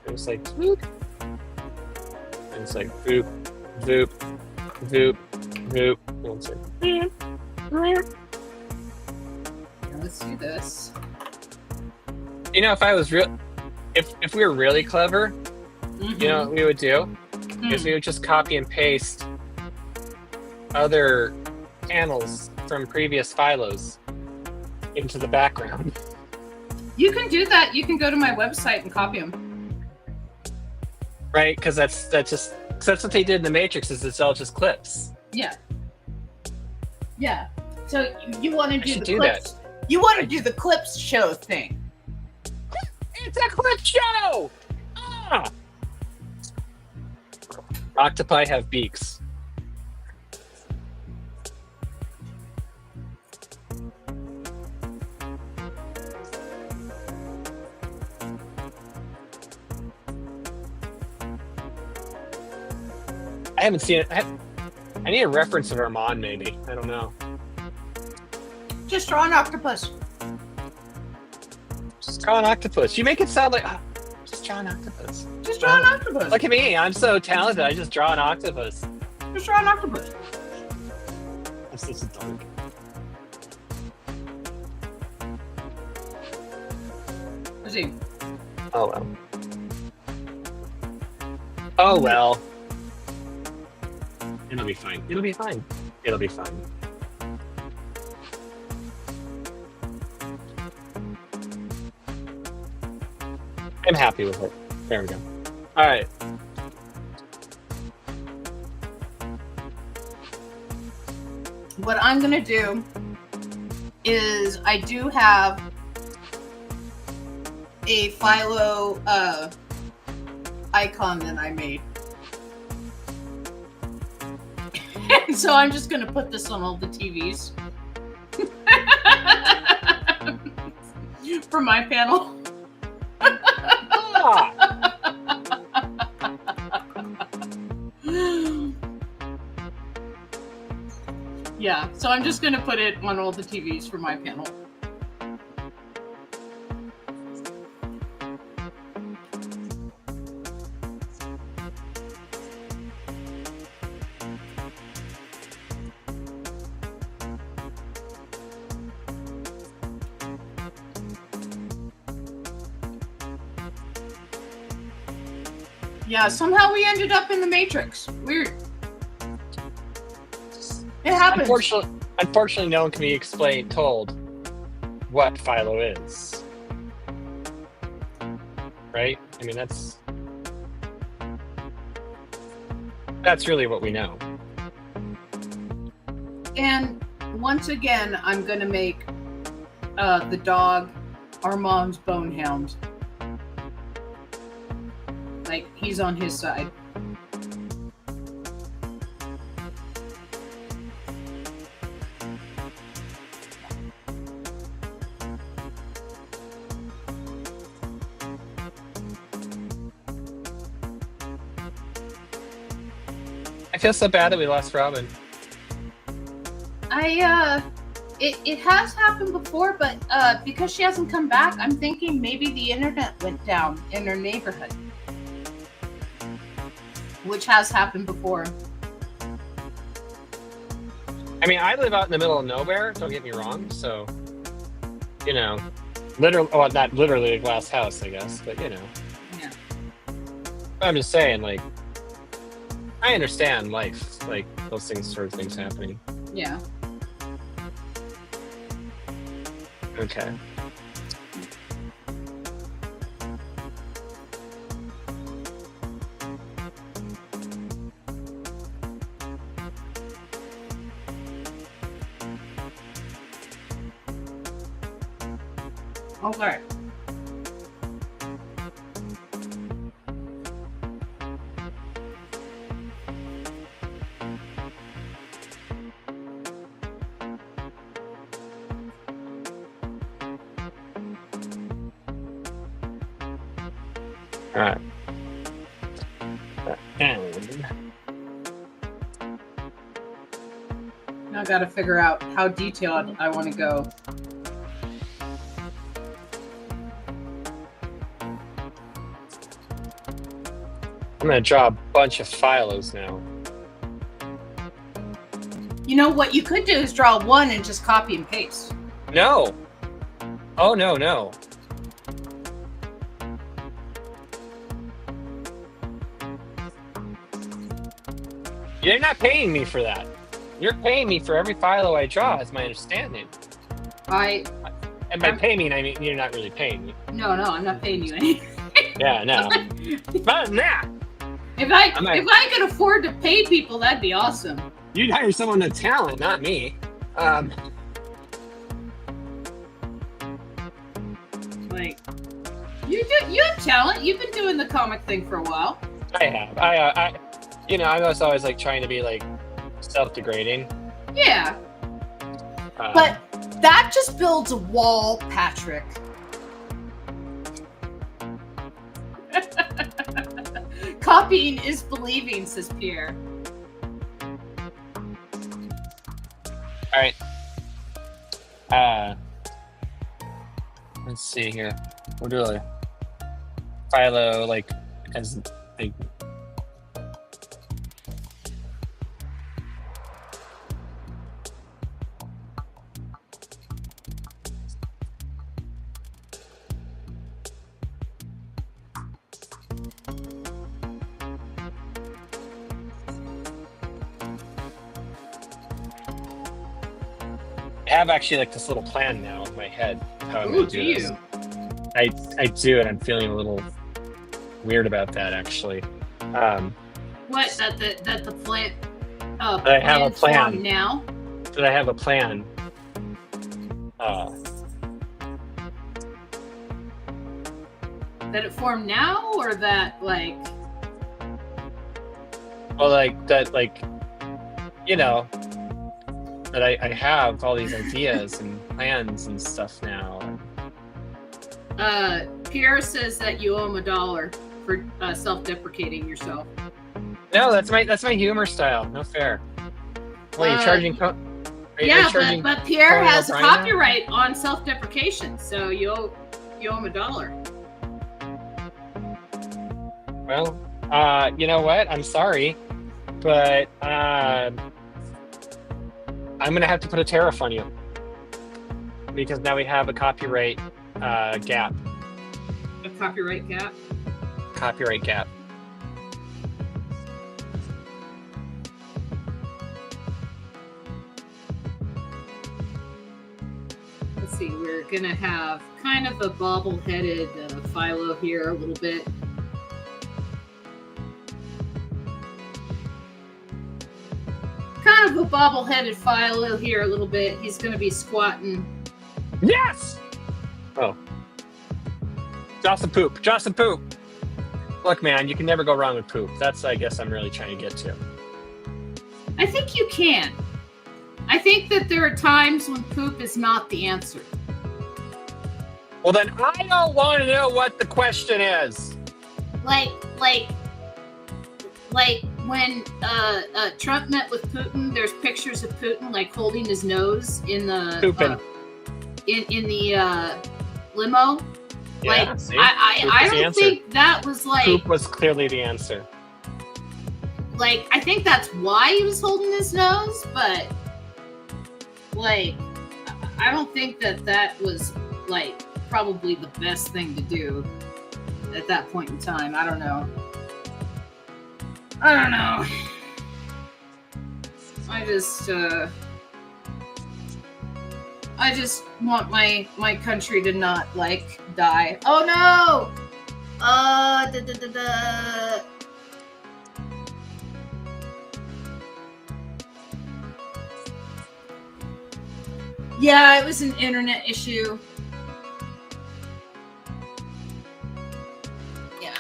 It's like boop. And it's like boop, boop, boop, boop. And it's like, Here, let's do this. you know, if we were really clever, you know what we would do? Is we would just copy and paste other panels from previous Philos into the background. You can do that. You can go to my website and copy them. Right? Because that's what they did in the Matrix. Is it's all just clips. Yeah. Yeah. So you want to do should the do clips? You want to do the clips show thing? It's a clip show. Ah! Octopi have beaks. I haven't seen it. I need a reference of Armand, maybe. I don't know. Just draw an octopus. Just draw an octopus. You make it sound like just draw an octopus. Just draw an octopus. Look at me. I'm so talented. I just draw an octopus. Just draw an octopus. I'm such a dork. Let's see. Oh well. Oh well. It'll be fine. It'll be fine. It'll be fine. I'm happy with it. There we go. All right. What I'm going to do is I do have a Philo icon that I made. And so I'm just going to put this on all the TVs. For my panel. Ah! Yeah, so I'm just gonna put it on all the TVs for my panel. Yeah, somehow we ended up in the Matrix. Weird. It happens. Unfortunately, no one can be told what Philo is. Right? I mean, that's really what we know. And once again, I'm gonna make the dog Armand's bonehound. Like, he's on his side. I feel so bad that we lost Robin. It has happened before, but because she hasn't come back, I'm thinking maybe the internet went down in her neighborhood. Which has happened before. I mean, I live out in the middle of nowhere, don't get me wrong, so, you know, not literally a glass house, I guess, but, you know. Yeah. I'm just saying, like, I understand life, like, those sort of things happening. Yeah. Okay. Okay. All right. And Now I gotta figure out how detailed I want to go. I'm going to draw a bunch of Philos now. You know what you could do is draw one and just copy and paste. No! Oh, no. You're not paying me for that. You're paying me for every Philo I draw, is my understanding. And by pay me, I mean you're not really paying me. No, I'm not paying you anything. Yeah, no. But nah. If I could afford to pay people, that'd be awesome. You'd hire someone with talent, not me. Like, you have talent. You've been doing the comic thing for a while. I have. I was always like trying to be like self-degrading. Yeah. But that just builds a wall, Patrick. Copying is believing, says Pierre. All right. Let's see here. We'll do a Philo like as like. I have actually like this little plan now in my head how I'm going to do this. I do, and I'm feeling a little weird about that actually. What? That the plant? I have a plan now. That I have a plan. That it formed now, or that like? Well, like that, like you know. That I have all these ideas and plans and stuff now. Pierre says that you owe him $1 for self-deprecating yourself. No, that's my humor style. No fair. What are you charging? Yeah, charging but Pierre Conan has a O'Brien now? copyright on self-deprecation, so you owe him $1. Well, you know what? I'm sorry, but I'm gonna have to put a tariff on you because now we have a copyright gap. A copyright gap. Copyright gap. Let's see, we're gonna have kind of a bobble-headed Philo here a little bit. Kind of a bobble-headed Philo here a little bit. He's gonna be squatting. Yes. Oh. Joss and poop. Joss and poop. Look, man, you can never go wrong with poop. That's, I guess, I'm really trying to get to. I think you can. I think that there are times when poop is not the answer. Well, then I don't want to know what the question is. Like when Trump met with Putin, there's pictures of Putin like holding his nose in the Pooping. In the limo. Yeah, Like see? I Poop was the don't answer. think that was like Poop was clearly the answer. like I think that's why he was holding his nose, but like I don't think that was like probably the best thing to do at that point in time. I don't know. I just want my country to not like die. Oh no! Yeah, it was an internet issue. Yeah.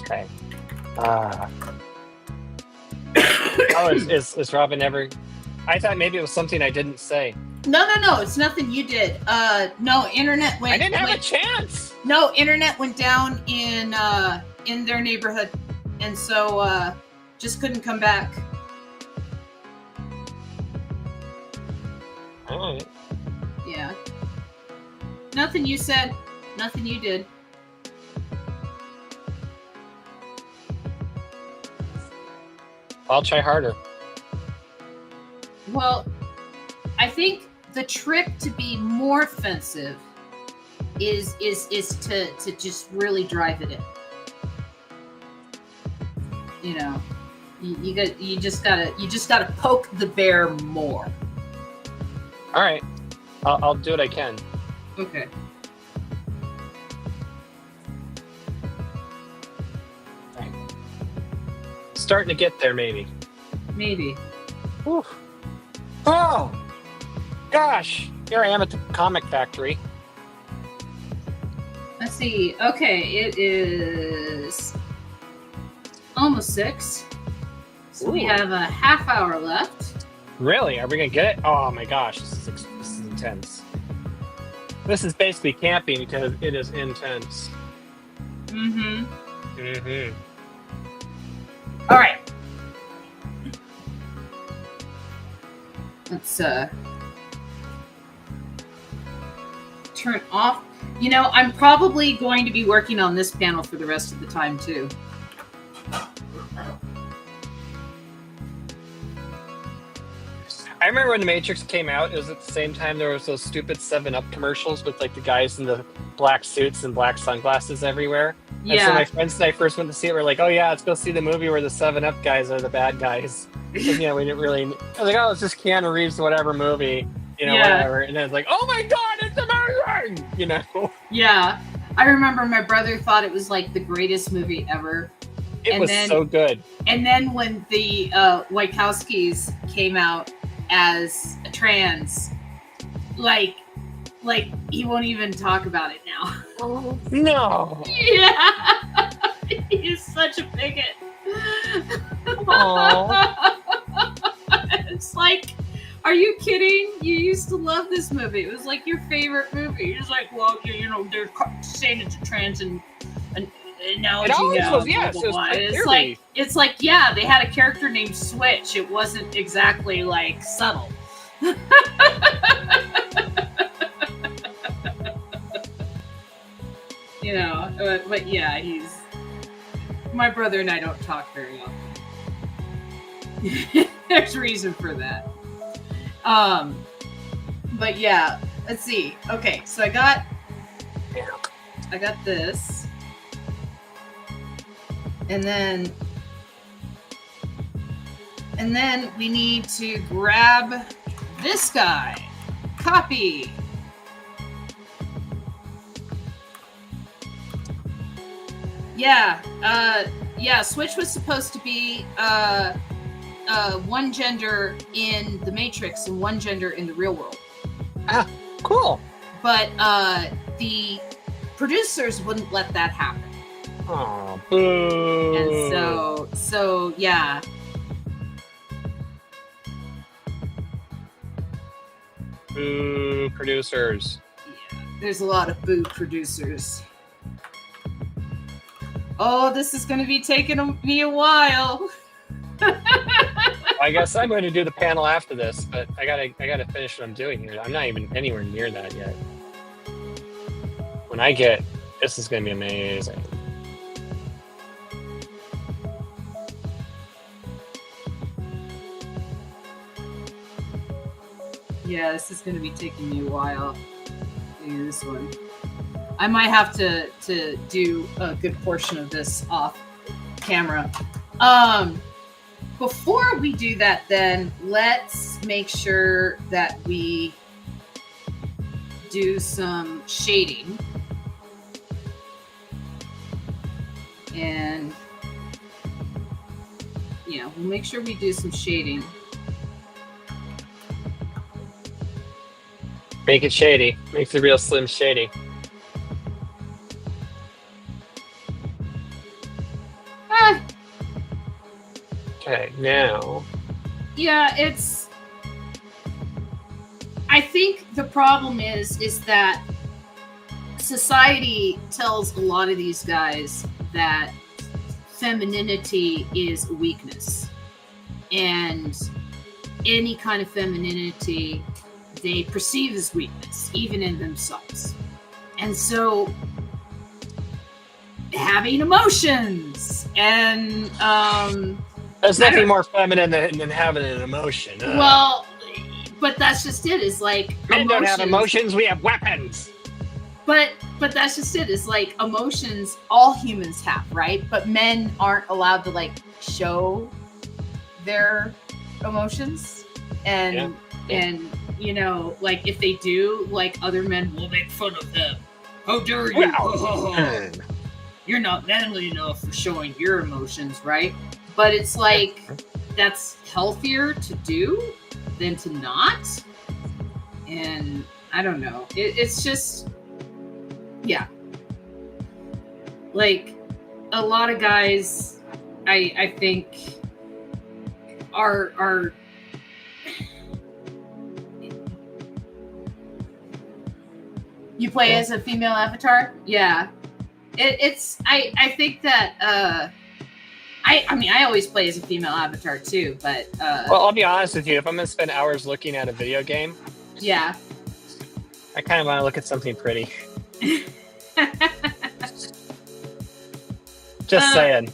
Okay. Oh, is Robin ever? I thought maybe it was something I didn't say. No, it's nothing you did. No, internet went. I didn't have a chance. No, internet went down in their neighborhood, and so just couldn't come back. All right. Yeah. Nothing you said. Nothing you did. I'll try harder. Well, I think the trick to be more offensive is to just really drive it in. You know, you just gotta poke the bear more. All right. I'll do what I can. Okay. Starting to get there, maybe. Maybe. Whew. Oh, gosh. Here I am at the comic factory. Let's see. Okay, it is almost 6. So we Ooh. have a half hour left. Really? Are we going to get it? Oh, my gosh. This is intense. This is basically camping because it is intense. Mm-hmm. Mm-hmm. All right. Let's turn off. You know, I'm probably going to be working on this panel for the rest of the time too. I remember when The Matrix came out, it was at the same time there was those stupid 7-Up commercials with like the guys in the black suits and black sunglasses everywhere. And so my friends and I first went to see it, we're like, oh yeah, let's go see the movie where the 7-Up guys are the bad guys. And, you know, we didn't really, I was like, oh, it's just Keanu Reeves, whatever movie, you know, whatever. And then it's like, oh my God, it's amazing, you know? Yeah. I remember my brother thought it was like the greatest movie ever. It was so good. And then when the Wachowskis came out as a trans, like he won't even talk about it now. No. Yeah. He's such a bigot. Aww. It's like, are you kidding? You used to love this movie. It was like your favorite movie. He's like, well, you know, they're saying it's a trans and Now It always was, yes, blah, it was blah, blah. quite It's clearly. like yeah, they had a character named Switch. It wasn't exactly like subtle. You know, but yeah, he's my brother and I don't talk very often. There's reason for that. But yeah, let's see. Okay, so I got this. And then we need to grab this guy. Copy. Yeah, Switch was supposed to be one gender in the Matrix and one gender in the real world. Ah, cool. But the producers wouldn't let that happen. Oh, boo. And so yeah. Boo, producers. Yeah, there's a lot of boo producers. Oh, this is going to be taking me a while. I guess I'm going to do the panel after this, but I gotta finish what I'm doing here. I'm not even anywhere near that yet. When I get, this is going to be amazing. Yeah, this is going to be taking me a while. Do this one. I might have to do a good portion of this off camera. Before we do that, then let's make sure that we do some shading. And yeah, we'll make sure we do some shading. Make it shady. Make the real Slim shady. Okay, now. Yeah, I think the problem is that society tells a lot of these guys that femininity is a weakness. And any kind of femininity they perceive as weakness, even in themselves. And so having emotions and there's nothing more feminine than having an emotion. Well, but that's just it. Is like men don't have emotions. We have weapons. But that's just it. Is like emotions. All humans have, right? But men aren't allowed to like show their emotions, and you know, like if they do, like other men will make fun of them. How dare you? Well, you're not manly enough for showing your emotions, right? But it's like that's healthier to do than to not. And I don't know. It's just, yeah. Like a lot of guys, I think are you play as a female avatar? Yeah. I think that I mean I always play as a female avatar too, but well, I'll be honest with you, if I'm gonna spend hours looking at a video game, yeah, I kind of want to look at something pretty. Just saying.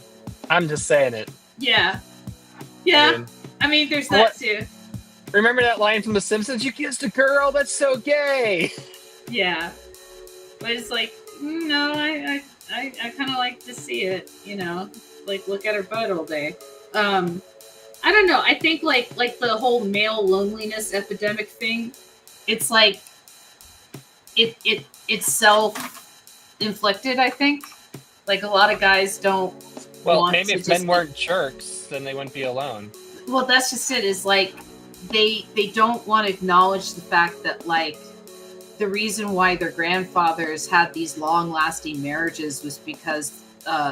I'm just saying it. Yeah. I mean there's that too. Remember that line from The Simpsons? You kissed a girl? That's so gay. Yeah. But it's like, no, I kind of like to see it, you know, like look at her butt all day. I don't know. I think like the whole male loneliness epidemic thing, it's like it's self-inflicted, I think. Like a lot of guys don't want maybe to if men weren't jerks, then they wouldn't be alone. Well, that's just it, is like they don't want to acknowledge the fact that like the reason why their grandfathers had these long-lasting marriages was because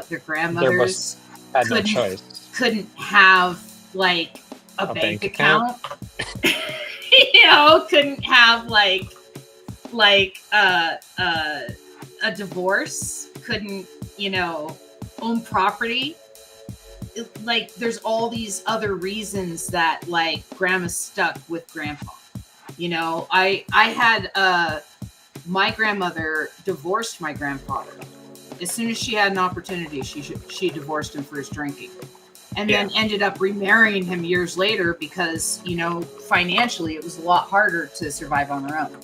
their grandmothers had no choice. Couldn't have like a bank account. You know, couldn't have like a divorce, couldn't own property, like there's all these other reasons that like grandma's stuck with grandpa. I had my grandmother divorced my grandfather. As soon as she had an opportunity, she divorced him for his drinking, and then ended up remarrying him years later because financially it was a lot harder to survive on her own.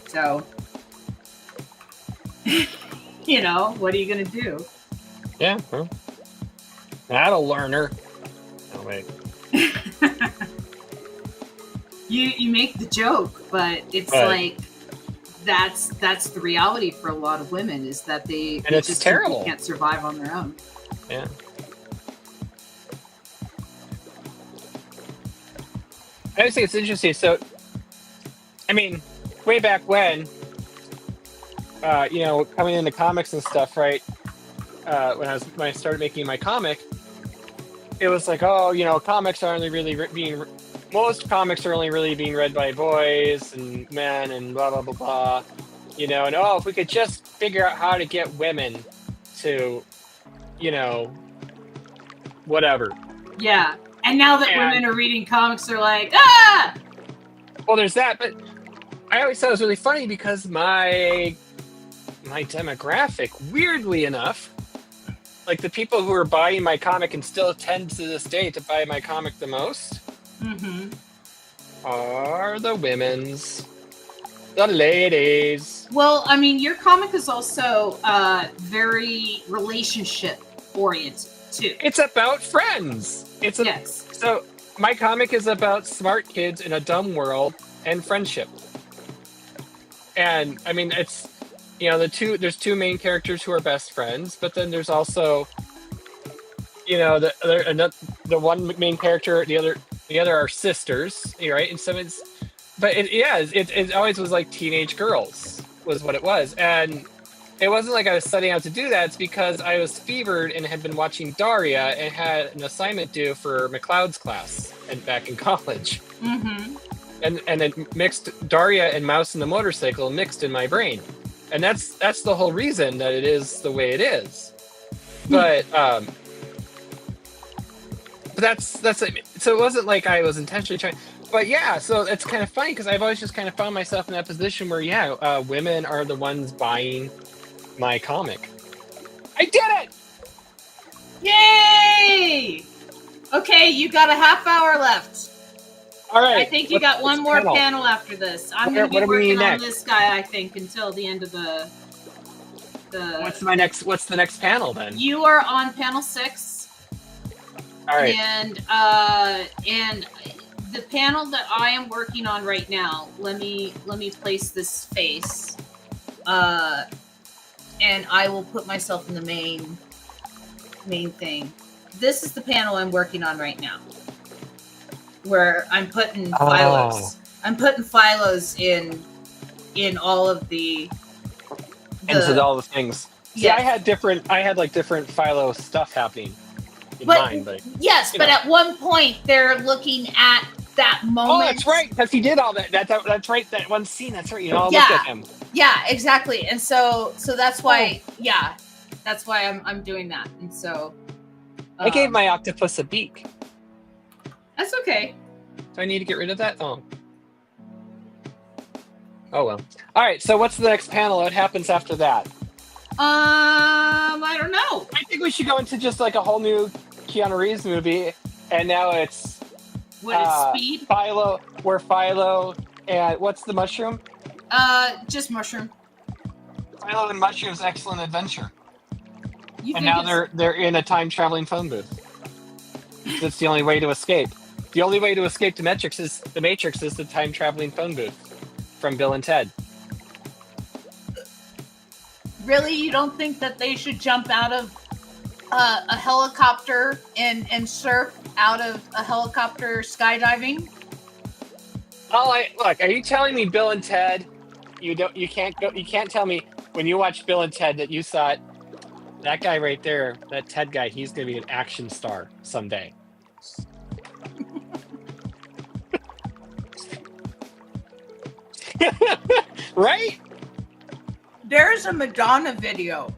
So what are you gonna do? Yeah, well, that'll learn her. Oh wait. You make the joke, but it's like that's the reality for a lot of women, is that they it's just terrible. Can't survive on their own. Yeah. I always think it's interesting. So, I mean, way back when, coming into comics and stuff, right? When I started making my comic, it was like, comics are only really most comics are only really being read by boys and men and blah blah blah blah, and if we could just figure out how to get women to, whatever. Yeah, and now that women are reading comics, they're like, ah. Well, there's that, but I always thought it was really funny because my demographic, weirdly enough, like the people who are buying my comic and still tend to this day to buy my comic the most, are the the ladies. Well, I mean, your comic is also very relationship oriented too. It's about friends. Yes. So my comic is about smart kids in a dumb world and friendship. And I mean, it's there's two main characters who are best friends, but then there's also the one main character, the other are sisters, right? And so it always was like teenage girls was what it was. And it wasn't like I was setting out to do that. It's because I was fevered and had been watching Daria and had an assignment due for McLeod's class back in college. And it mixed Daria and Mouse and the Motorcycle mixed in my brain. And that's the whole reason that it is the way it is. But that's so it wasn't like I was intentionally trying. But yeah, so it's kind of funny because I've always just kind of found myself in that position where women are the ones buying my comic. I did it! Yay! Okay, you got a half hour left. All right. I think you got one more panel after this. I'm going to be working on this guy, I think, until the end of the. What's the next panel then? You are on panel 6. All right. And the panel that I am working on right now. Let me place this face. And I will put myself in the main thing. This is the panel I'm working on right now, where I'm putting Philos. I'm putting Philos in all of the into all the things. Yeah, I had different Philo stuff happening in mind, but but at one point they're looking at that moment. Oh, that's right, because he did all that. That's right. That one scene. That's right. Look at him. Yeah, exactly. And so that's why. Yeah, that's why I'm doing that. And so I gave my octopus a beak. That's okay. Do I need to get rid of that? Oh well. All right. So what's the next panel? What happens after that? I don't know. I think we should go into just like a whole new Keanu Reeves movie, and now it's Speed? Philo. We're Philo, and what's the mushroom? Just mushroom. Philo and Mushroom's Excellent Adventure. And now they're in a time traveling phone booth. That's the only way to escape. The only way to escape the Matrix is the time traveling phone booth from Bill and Ted. Really, you don't think that they should jump out of a helicopter and surf out of a helicopter skydiving? Look, are you telling me Bill and Ted? You can't tell me when you watched Bill and Ted that you thought that guy right there, that Ted guy, he's gonna be an action star someday. Right? There's a Madonna video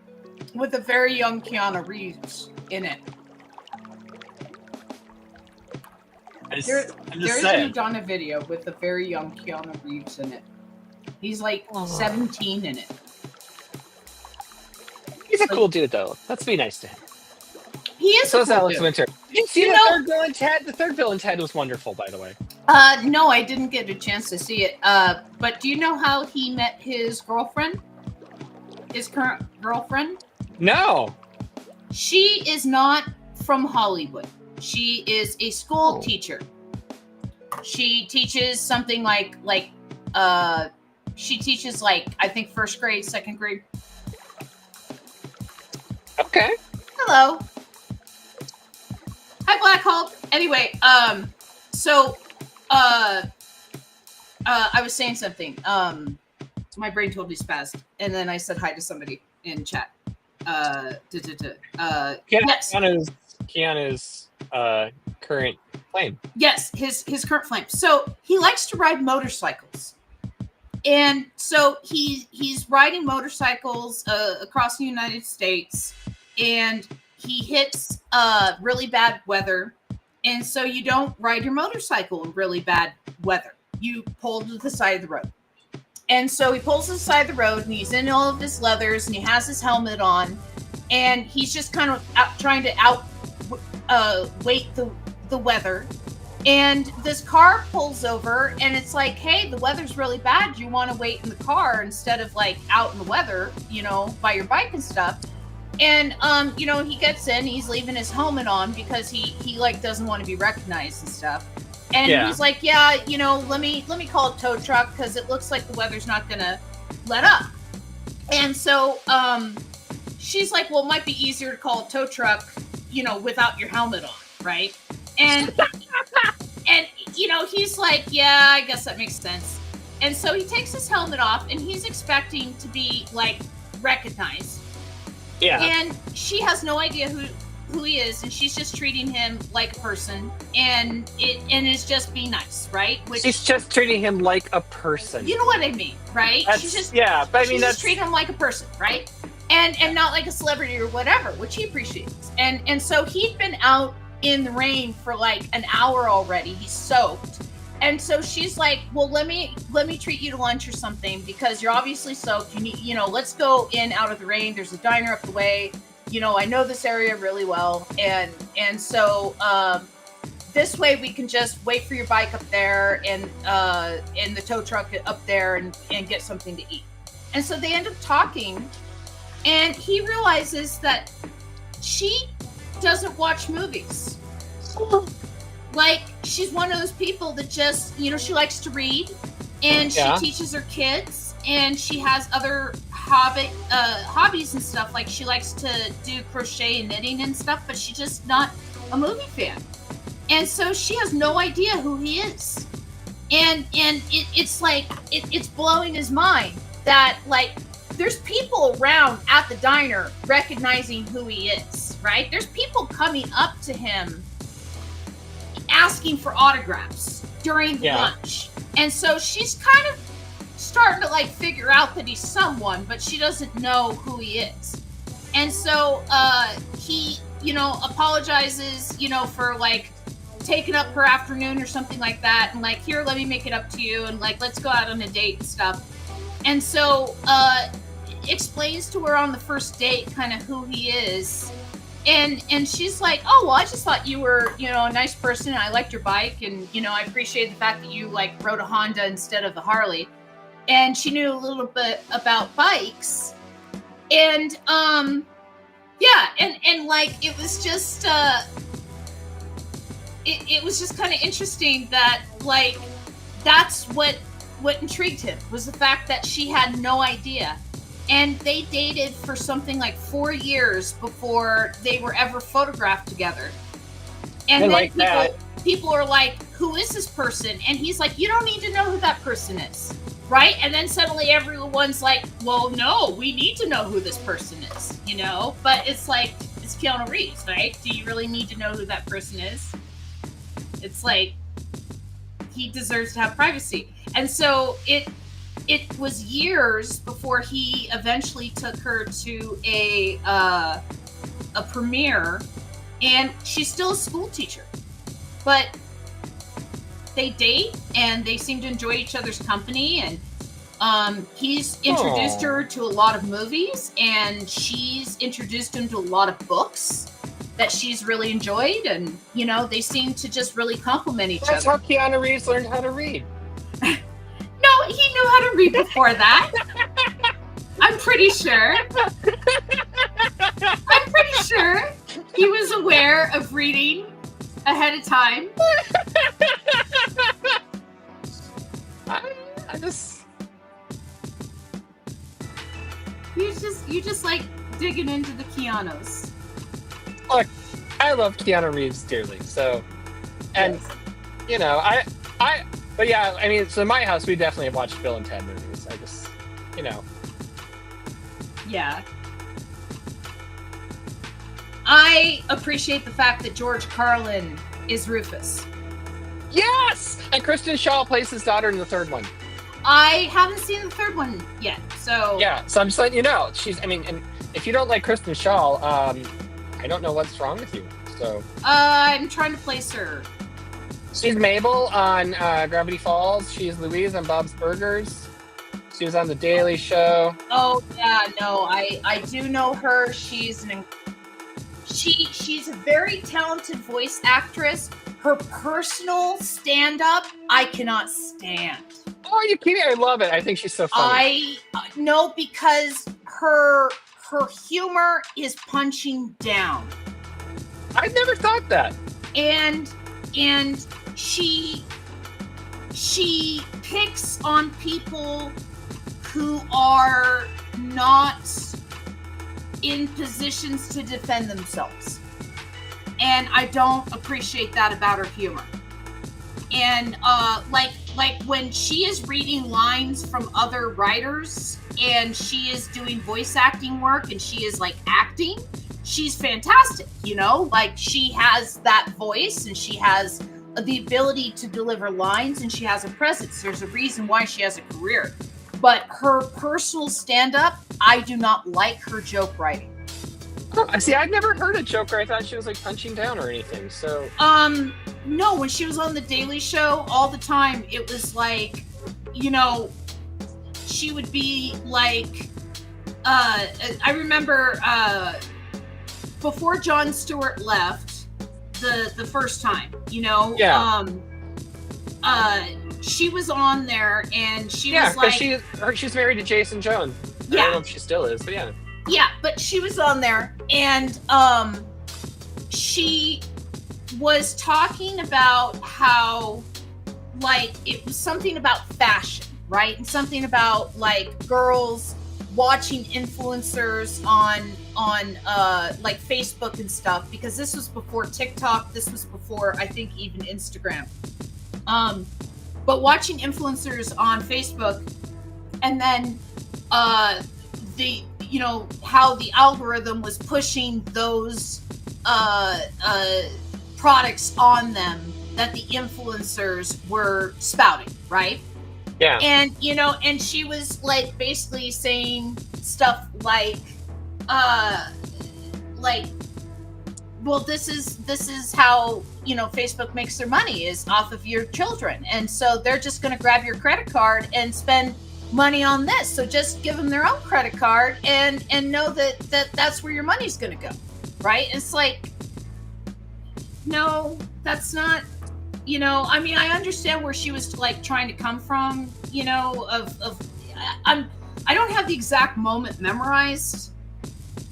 with a very young Keanu Reeves in it. I'm There just is a saying. Madonna video with a very young Keanu Reeves in it. He's like 17 in it. He's a cool dude, though. Let's be nice to him. He is So a is cool Alex dude. Winter. You didn't see You the know- third Bill and Ted? The third Bill and Ted was wonderful, by the way. No, I didn't get a chance to see it. But do you know how he met his girlfriend? His current girlfriend? No. She is not from Hollywood. She is a school Oh. teacher. She teaches something like she teaches like I think first grade, second grade. Okay. Hello. Hi, Black Hulk. Anyway, so I was saying something. My brain totally spazzed, and then I said hi to somebody in chat. Yes. Keanu's current flame. Yes, his current flame. So he likes to ride motorcycles, and so he's riding motorcycles across the United States, and he hits really bad weather, and so you don't ride your motorcycle in really bad weather. You pull to the side of the road, and so he pulls to the side of the road, and he's in all of his leathers, and he has his helmet on, and he's just kind of trying to wait the weather. And this car pulls over, and it's like, hey, the weather's really bad. Do you want to wait in the car instead of like out in the weather, by your bike and stuff? And he gets in, he's leaving his helmet on because he like doesn't want to be recognized and stuff. And he's like, yeah, let me call a tow truck because it looks like the weather's not gonna let up. And so she's like, well, it might be easier to call a tow truck, without your helmet on, right? And he's like, yeah, I guess that makes sense. And so he takes his helmet off, and he's expecting to be like recognized. Yeah. And she has no idea who he is, and she's just treating him like a person, and it's just being nice, right? She's just treating him like a person. You know what I mean, right? She's just treating him like a person, right? And not like a celebrity or whatever, which he appreciates. And so he'd been out in the rain for like an hour already. He's soaked. And so she's like, well, let me treat you to lunch or something because you're obviously soaked. You need, let's go in out of the rain. There's a diner up the way. I know this area really well. And so this way we can just wait for your bike up there and the tow truck up there and get something to eat. And so they end up talking, and he realizes that she doesn't watch movies. Like, she's one of those people that just, she likes to read, and she teaches her kids, and she has other hobbies and stuff. Like, she likes to do crochet and knitting and stuff, but she's just not a movie fan. And so she has no idea who he is. And it's like, it's blowing his mind that, like, there's people around at the diner recognizing who he is, right? There's people coming up to him asking for autographs during lunch. And so she's kind of starting to like figure out that he's someone, but she doesn't know who he is. And so he, apologizes, for like taking up her afternoon or something like that. And like, here, let me make it up to you. And like, let's go out on a date and stuff. And so explains to her on the first date kind of who he is. And she's like, oh, well, I just thought you were, a nice person. And I liked your bike. And, I appreciate the fact that you like rode a Honda instead of the Harley. And she knew a little bit about bikes. And, and like, it was just, it was just kind of interesting that like, that's what intrigued him was the fact that she had no idea. And they dated for something like 4 years before they were ever photographed together. And then people are like, who is this person? And he's like, you don't need to know who that person is, right? And then suddenly everyone's like, well, no, we need to know who this person is, But it's like, it's Keanu Reeves, right? Do you really need to know who that person is? It's like, he deserves to have privacy. And so it was years before he eventually took her to a premiere, and she's still a school teacher, but they date and they seem to enjoy each other's company, and he's introduced her to a lot of movies, and she's introduced him to a lot of books that she's really enjoyed, and they seem to just really complement each That's other. how Keanu Reeves learned how to read. No, he knew how to read before that. I'm pretty sure. I'm pretty sure he was aware of reading ahead of time. I just... You just like digging into the Keanu's. Look, I love Keanu Reeves dearly, so... And, Yes. but yeah, I mean, so in my house, we definitely have watched Bill and Ted movies. I just, Yeah. I appreciate the fact that George Carlin is Rufus. Yes! And Kristen Shaw plays his daughter in the third one. I haven't seen the third one yet, so... Yeah, so I'm just letting you know. And if you don't like Kristen Shaw, I don't know what's wrong with you, so... I'm trying to place her. She's Mabel on Gravity Falls. She's Louise on Bob's Burgers. She was on The Daily Show. Oh, yeah, no, I do know her. She's a very talented voice actress. Her personal stand-up, I cannot stand. Oh, are you kidding? I love it. I think she's so funny. No, because her humor is punching down. I never thought that. And she picks on people who are not in positions to defend themselves. And I don't appreciate that about her humor. And like when she is reading lines from other writers and she is doing voice acting work and she is like acting, she's fantastic, like she has that voice and she has the ability to deliver lines and she has a presence. There's a reason why she has a career. But her personal stand-up, I do not like her joke writing. Oh, see, I'd never heard a joke where I thought she was like punching down or anything, so... No, when she was on The Daily Show all the time, it was like, she would be like, I remember before Jon Stewart left the first time, Yeah. she was on there and she Yeah, was like... because she's married to Jason Jones. Yeah. I don't know if she still is, but yeah. Yeah, but she was on there and she was talking about how like it was something about fashion, right? And something about like girls watching influencers on like Facebook and stuff, because this was before TikTok, this was before I think even Instagram. But watching influencers on Facebook and then the how the algorithm was pushing those products on them that the influencers were spouting, right? Yeah. And and she was like basically saying stuff like well, this is how Facebook makes their money, is off of your children, and so they're just going to grab your credit card and spend money on this. So just give them their own credit card and know that that's where your money's going to go, right? It's like, no, that's not. I mean, I understand where she was like trying to come from. I don't have the exact moment memorized,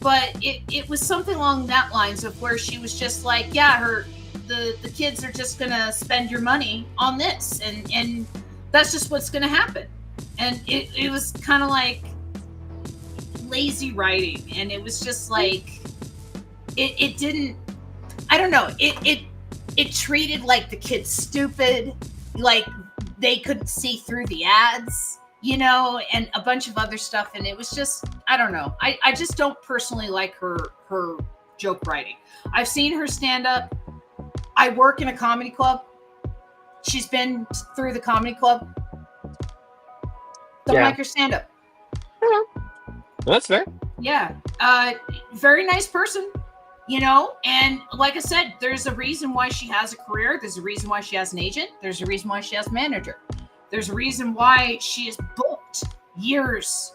but it was something along that lines of where she was just like, yeah, the kids are just gonna spend your money on this, and that's just what's gonna happen. And it was kind of like lazy writing, and it was just like it didn't. I don't know. It treated like the kids stupid, like they couldn't see through the ads, and a bunch of other stuff. And it was just, I don't know. I just don't personally like her joke writing. I've seen her stand up. I work in a comedy club. She's been through the comedy club. Don't Yeah. like her stand-up. That's fair. Yeah. Very nice person, you know, and like I said, there's a reason why she has a career. There's a reason why she has an agent. There's a reason why she has a manager. There's a reason why she is booked years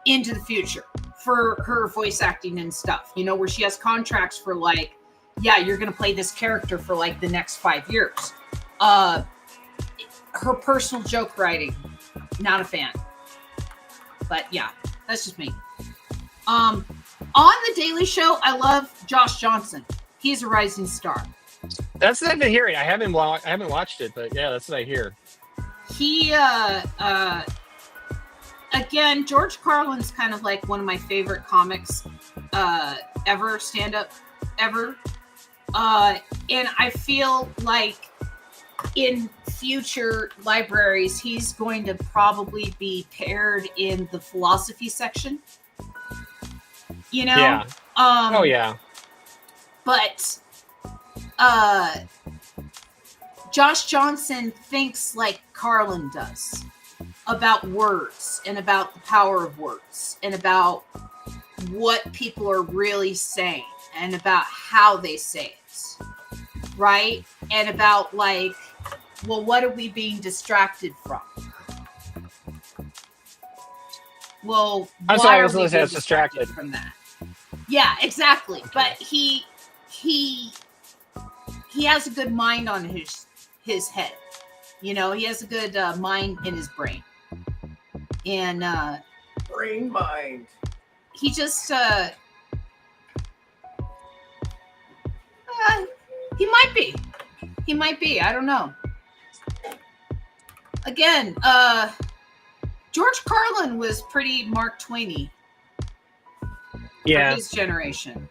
into the future for her voice acting and stuff, you know, where she has contracts for like, yeah, you're going to play this character for like the next 5 years. Her personal joke writing, not a fan. But yeah, that's just me. On The Daily Show, I love Josh Johnson. He's a rising star. That's what I've been hearing. I haven't watched it, but yeah, that's what I hear. He again, George Carlin's kind of like one of my favorite comics ever, stand-up ever. And I feel like in future libraries, he's going to probably be paired in the philosophy section. You know? Yeah. Oh yeah. But Josh Johnson thinks like Carlin does about words and about the power of words and about what people are really saying and about how they say it, right? And about like, well, what are we being distracted from? Well, I'm why sorry, I are was we listening. I being was distracted from that? Yeah, exactly. But he has a good mind on his head. You know, he has a good mind in his brain. And Brain mind. he just he might be. I don't know. Again, George Carlin was pretty Mark Twainy. Yeah. For his generation.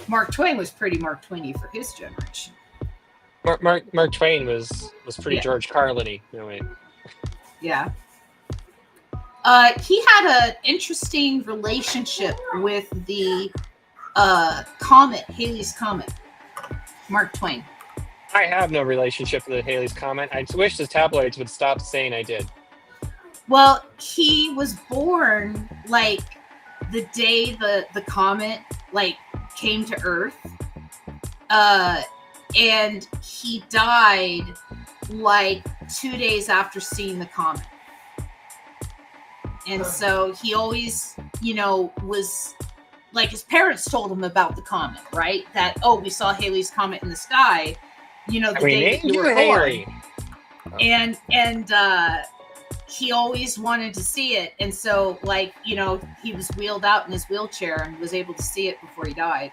Mark Twain was pretty Mark Twainy for his generation. Mark Twain was pretty Yeah. George Carlin-y. No, wait. Yeah. He had an interesting relationship with the comet, Halley's Comet. Mark Twain. I have no relationship with Haley's comment. I wish the tabloids would stop saying I did. Well, he was born like the day the comet like came to Earth. And he died like 2 days after seeing the comet. And so he always, you know, was like his parents told him about the comet, right? That, oh, we saw Halley's Comet in the sky, you know, the day that you were born. And he always wanted to see it. And so, like, you know, he was wheeled out in his wheelchair and was able to see it before he died.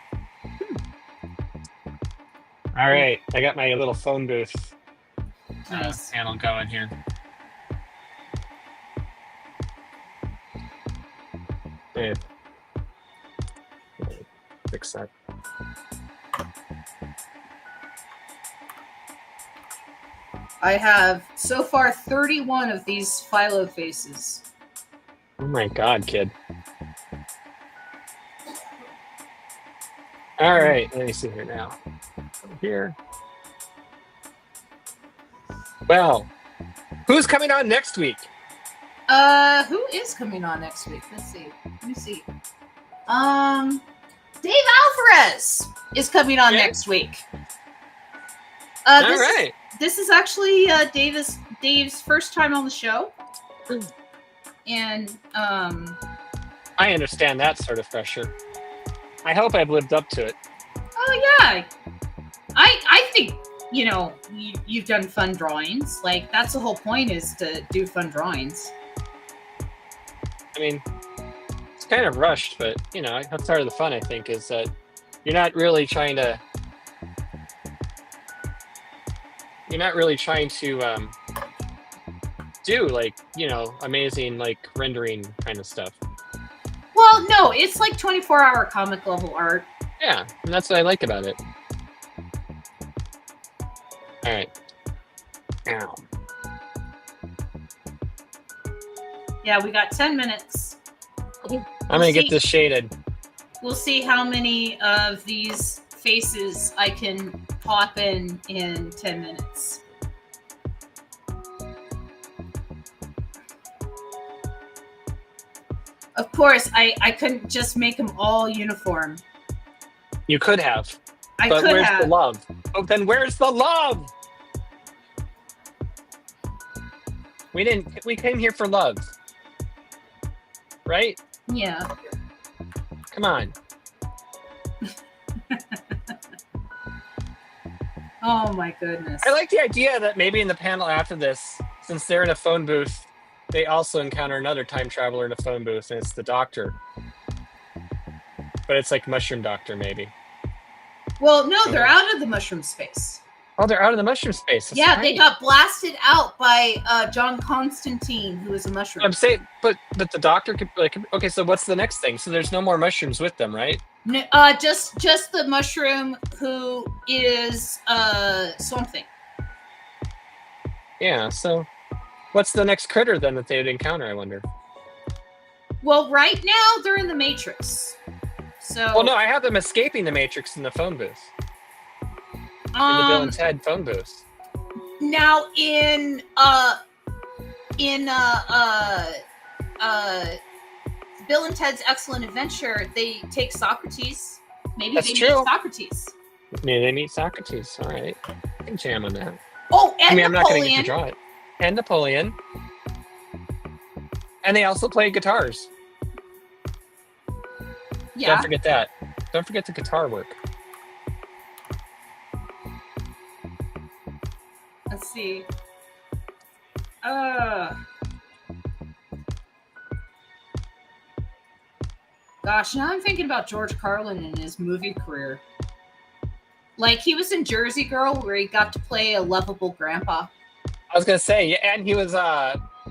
All right, I got my little phone booth Nice. panel going here. Yeah. Fix that. I have so far 31 of these Philo faces. Oh my god, kid. All right, let me see here now. Over here. Well, who's coming on next week? Who is coming on next week? Let's see. Let me see. Dave Alvarez is coming on Yeah. next week. All right. This is actually Dave's first time on the show. And I understand that sort of pressure. I hope I've lived up to it. oh yeah. I think, you know, you've done fun drawings. Like that's the whole point, is to do fun drawings. I mean, it's kind of rushed, but you know, that's part of the fun. I think is that you're not really trying to do like, you know, amazing like rendering kind of stuff. Well, no, it's like 24-hour comic level art. Yeah, and that's what I like about it. All right. Now, Yeah, we got 10 minutes. I'm gonna get this shaded. We'll see how many of these faces I can pop in 10 minutes. Of course, I couldn't just make them all uniform. You could have. I But could where's have. the love? Oh, then where's the love? We came here for love. Right? Yeah. Come on. Oh my goodness. I like the idea that maybe in the panel after this, since they're in a phone booth, they also encounter another time traveler in a phone booth, and it's the doctor. But it's like Mushroom Doctor, maybe. Well, no, they're out of the mushroom space. Oh, they're out of the mushroom space. That's Yeah, right. they got blasted out by John Constantine, who is a mushroom. I'm saying, but the doctor could like. Okay, so what's the next thing? So there's no more mushrooms with them, right? No, just the mushroom who is Swamp Thing. Yeah. So, what's the next critter then that they would encounter? I wonder. Well, right now they're in the Matrix. So. Well, no, I have them escaping the Matrix in the phone booth. In the Bill and Ted phone booth. Now in Bill and Ted's Excellent Adventure, they take Socrates. Maybe That's they true. meet Socrates. Maybe they meet Socrates. All right. I can jam on that. Oh, and I mean, I'm not going to Napoleon. get to draw it. And Napoleon. And they also play guitars. Yeah. Don't forget that. Don't forget the guitar work. Let's see. Gosh, now I'm thinking about George Carlin and his movie career. Like, he was in Jersey Girl, where he got to play a lovable grandpa. I was going to say, yeah, and he was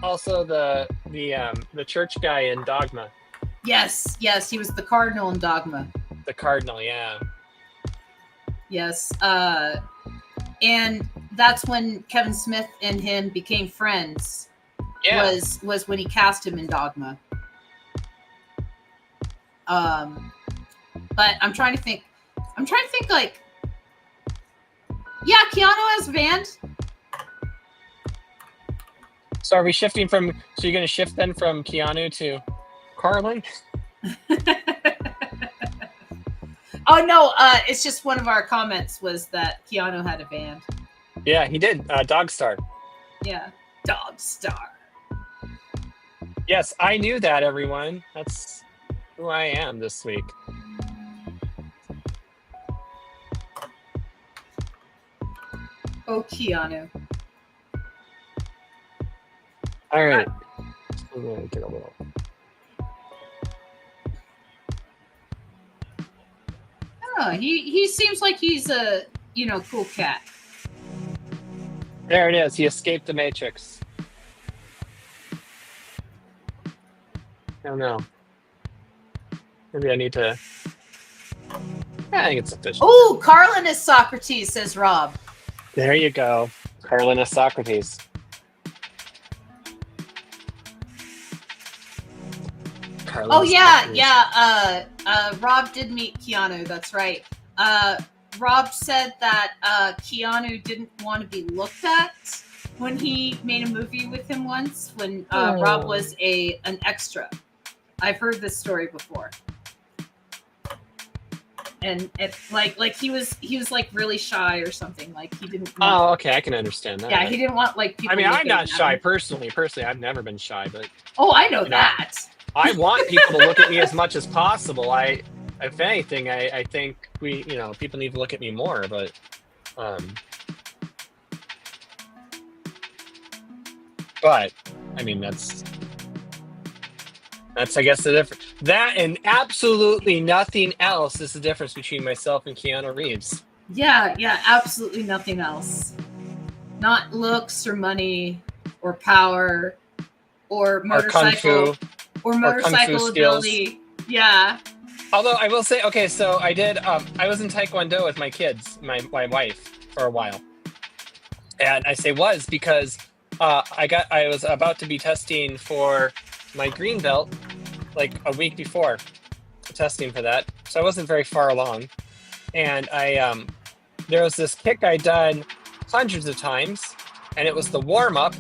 also the church guy in Dogma. Yes, he was the cardinal in Dogma. The cardinal, yeah. Yes, and that's when Kevin Smith and him became friends. Yeah. Was when he cast him in Dogma. But I'm trying to think like, yeah, Keanu has a band. So are we shifting from? So you're going to shift then from Keanu to Carlin? Oh no, it's just one of our comments was that Keanu had a band. Yeah, he did. Dog Star. Yeah, Dog Star. Yes, I knew that, everyone. That's who I am this week. Oh, Keanu. All right. I'm going to take a little. Oh, he seems like he's a cool cat. There it is. He escaped the Matrix. Oh no. Maybe I need to. I think it's sufficient. Oh, Carlin is Socrates, says Rob. There you go. Carlin is Socrates. Carlin Oh is yeah, Socrates. yeah. Rob did meet Keanu. That's right. Rob said that Keanu didn't want to be looked at when he made a movie with him once. When Rob was an extra. I've heard this story before. And it like he was like really shy or something. Like he didn't. Oh, okay. I can understand that. Yeah, he didn't want like people. I mean, I'm looking not at shy him. personally. Personally, I've never been shy, but Oh, I know You know, that. I want people to look at me as much as possible. If anything, I think people need to look at me more. But, I mean, that's I guess the difference. That and absolutely nothing else is the difference between myself and Keanu Reeves. Yeah, absolutely nothing else. Not looks or money or power or motorcycle or motorcycle skills. ability. Yeah. Although I will say, okay, so I did. I was in Taekwondo with my kids, my wife, for a while, and I say was because I was about to be testing for my green belt like a week before, testing for that, so I wasn't very far along, and there was this kick I'd done hundreds of times, and it was the warm up,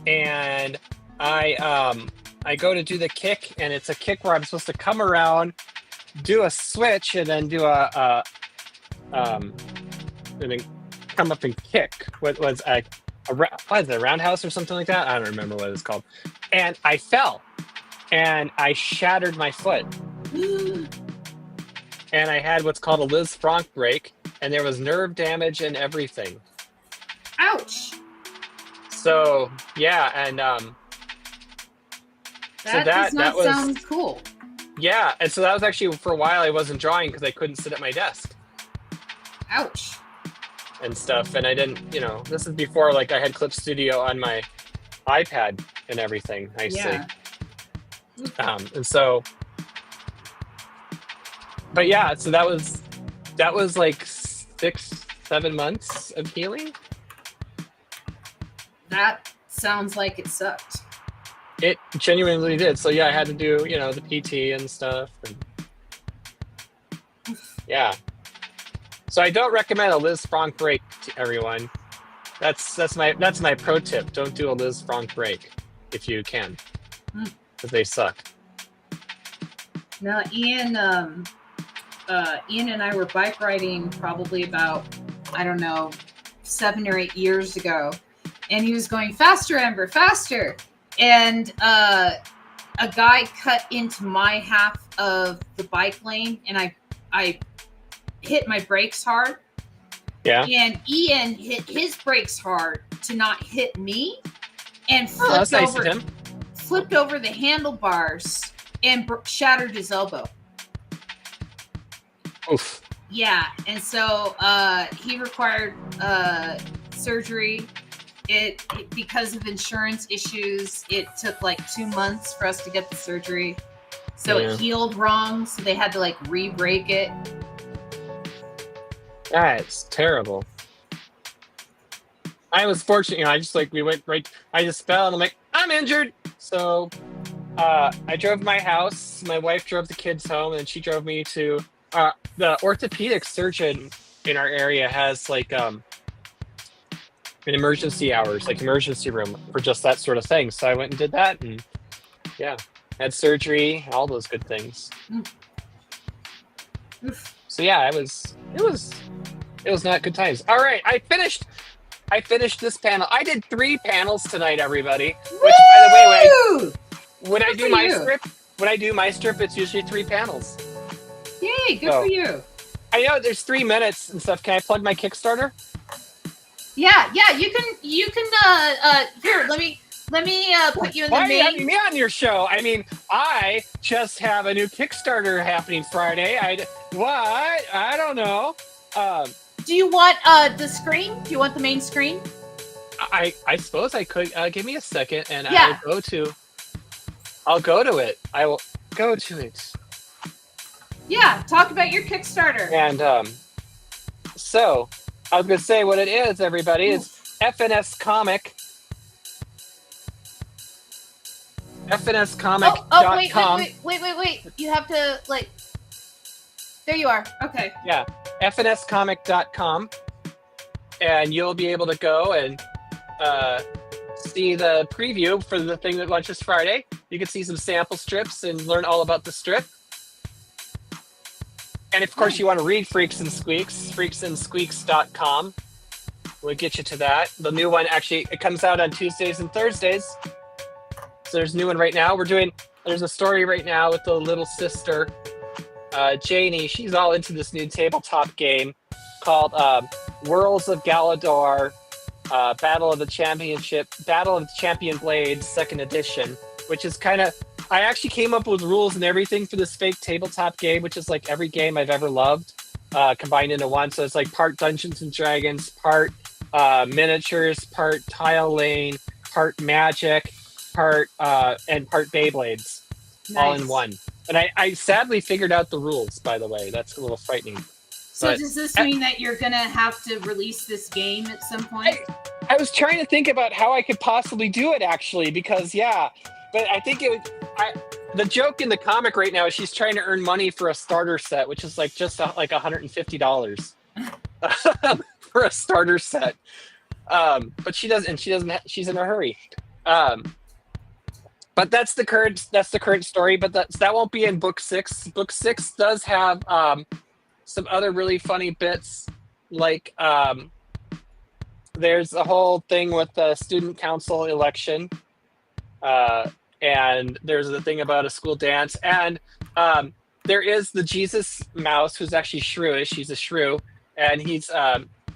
and I I go to do the kick, and it's a kick where I'm supposed to come around, do a switch, and then do and then come up and kick. What was what is it, a roundhouse or something like that? I don't remember what it's called. And I fell, and I shattered my foot. And I had what's called a Liz Franck break, and there was nerve damage and everything. Ouch. So yeah, and That does not sound cool. Yeah, and so that was actually for a while I wasn't drawing because I couldn't sit at my desk. Ouch. And stuff, and I didn't, this is before like I had Clip Studio on my iPad and everything. Yeah. And so, but yeah, so that was like 6-7 months of healing. That sounds like it sucked. It genuinely did. So yeah, I had to do, the PT and stuff. And yeah. So I don't recommend a Liz Franck break to everyone. That's my pro tip. Don't do a Liz Franck break if you can, because they suck. Now, Ian and I were bike riding probably about, 7 or 8 years ago, and he was going faster, Amber, faster. And a guy cut into my half of the bike lane, and I hit my brakes hard. Yeah. And Ian hit his brakes hard to not hit me, and that's nice of him. Flipped over the handlebars and shattered his elbow. Oof. Yeah, and so he required surgery. It because of insurance issues, it took like 2 months for us to get the surgery. So it healed wrong, so they had to like re-break it. That's terrible. I was fortunate, I just we went right. I just fell, and I'm like, I'm injured. So I drove my house. My wife drove the kids home, and she drove me to the orthopedic surgeon in our area has an emergency hours, emergency room for just that sort of thing. So I went and did that, and had surgery, all those good things. So yeah, it was not good times. All right, I finished this panel. I did 3 panels tonight, everybody. Which, by the way, when I do my strip, it's usually 3 panels. Yay, good for you. I know there's 3 minutes and stuff. Can I plug my Kickstarter? Yeah, you can here, let me put you in the Why are you main. having me on your show? I mean, I just have a new Kickstarter happening Friday. I don't know. Do you want the screen? Do you want the main screen? I suppose I could. Give me a second, and Yeah. I'll go to it. I will go to it. Yeah, talk about your Kickstarter. And so I was gonna say what it is, everybody. It's FNS Comic. FNScomic.com. Wait. You have to there you are. Okay. Yeah, FNScomic.com, and you'll be able to go and see the preview for the thing that launches Friday. You can see some sample strips and learn all about the strip. And of course, you want to read Freaks and Squeaks, freaksandsqueaks.com. We'll get you to that. The new one, actually, it comes out on Tuesdays and Thursdays. So there's a new one right now. There's a story right now with the little sister, Janie. She's all into this new tabletop game called Worlds of Galador, Battle of the Champion Blades, 2nd edition, which is I actually came up with rules and everything for this fake tabletop game, which is like every game I've ever loved, combined into one. So it's like part Dungeons and Dragons, part miniatures, part tile lane, part magic, part Beyblades, all in one. And I sadly figured out the rules, by the way. That's a little frightening. So does this mean that you're going to have to release this game at some point? I was trying to think about how I could possibly do it, actually, because, but I think the joke in the comic right now is she's trying to earn money for a starter set, which is just $150 for a starter set. But she's in a hurry. But But that's the current story. But that won't be in book 6. Book 6 does have some other really funny bits, like there's a whole thing with the student council election, and there's a thing about a school dance, and there is the Jesus mouse who's actually shrewish. He's a shrew, and he's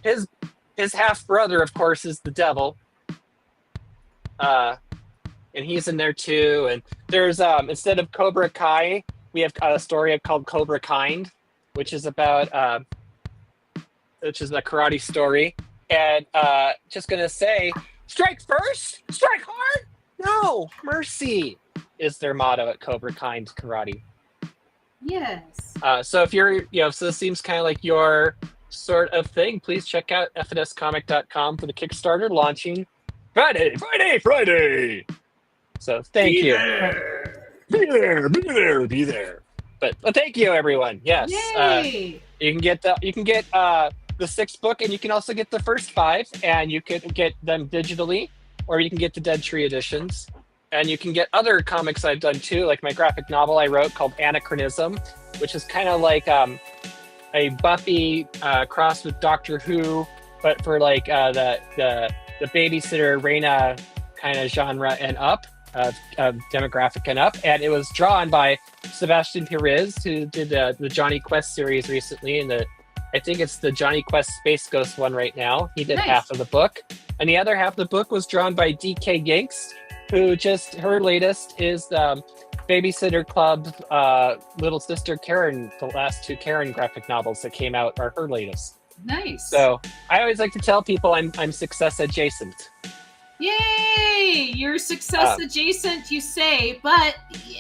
his half brother, of course, is the devil. And he's in there too. And there's instead of Cobra Kai, we have a story called Cobra Kind, which is about which is a karate story. And just gonna say, strike first, strike hard. No mercy is their motto at Cobra Kind Karate. Yes. So if you're, so this seems kind of like your sort of thing, please check out fnscomic.com for the Kickstarter launching Friday. So thank you. Be there. But thank you, everyone. Yes. Yay! You can get the 6th book, and you can also get the first 5, and you can get them digitally, or you can get the Dead Tree editions. And you can get other comics I've done too, like my graphic novel I wrote called Anachronism, which is kind of like a Buffy crossed with Doctor Who, but for like the babysitter Reina kind of genre and up, demographic and up. And it was drawn by Sebastian Perez, who did the Johnny Quest series recently, and I think it's the Johnny Quest Space Ghost one right now. He did half of the book, and the other half of the book was drawn by DK Ginks, who her latest is Babysitter Club, Little Sister Karen. The last 2 Karen graphic novels that came out are her latest. Nice. So I always like to tell people I'm success adjacent. Yay! You're success adjacent, you say, but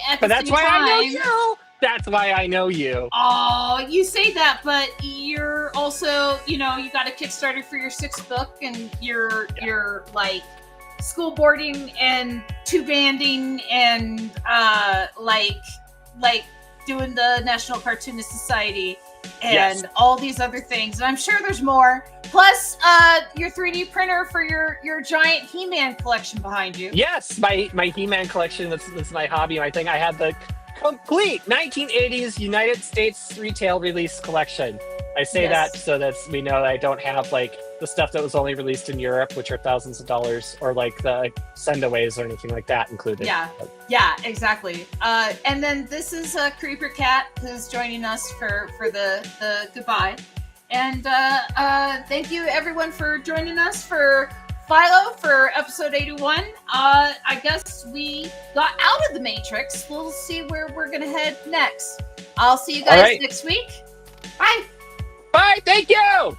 at the that's same why time, I know you. That's why I know you. Oh, you say that, but you're also, you got a Kickstarter for your 6th book, and you're like school boarding and tube banding and like doing the National Cartoonist Society and all these other things. And I'm sure there's more. Plus your 3D printer for your giant He-Man collection behind you. Yes, my He-Man collection. That's my hobby, my thing. I had the complete 1980s United States retail release collection. I say that so that we know that I don't have like the stuff that was only released in Europe, which are thousands of dollars, or like the sendaways or anything like that included. Yeah, exactly. And then this is Creeper Cat, who's joining us for the goodbye. And thank you everyone for joining us for Philo for episode 81. I guess we got out of the Matrix. We'll see where we're gonna head next. I'll see you guys next week. Bye. Bye. Thank you.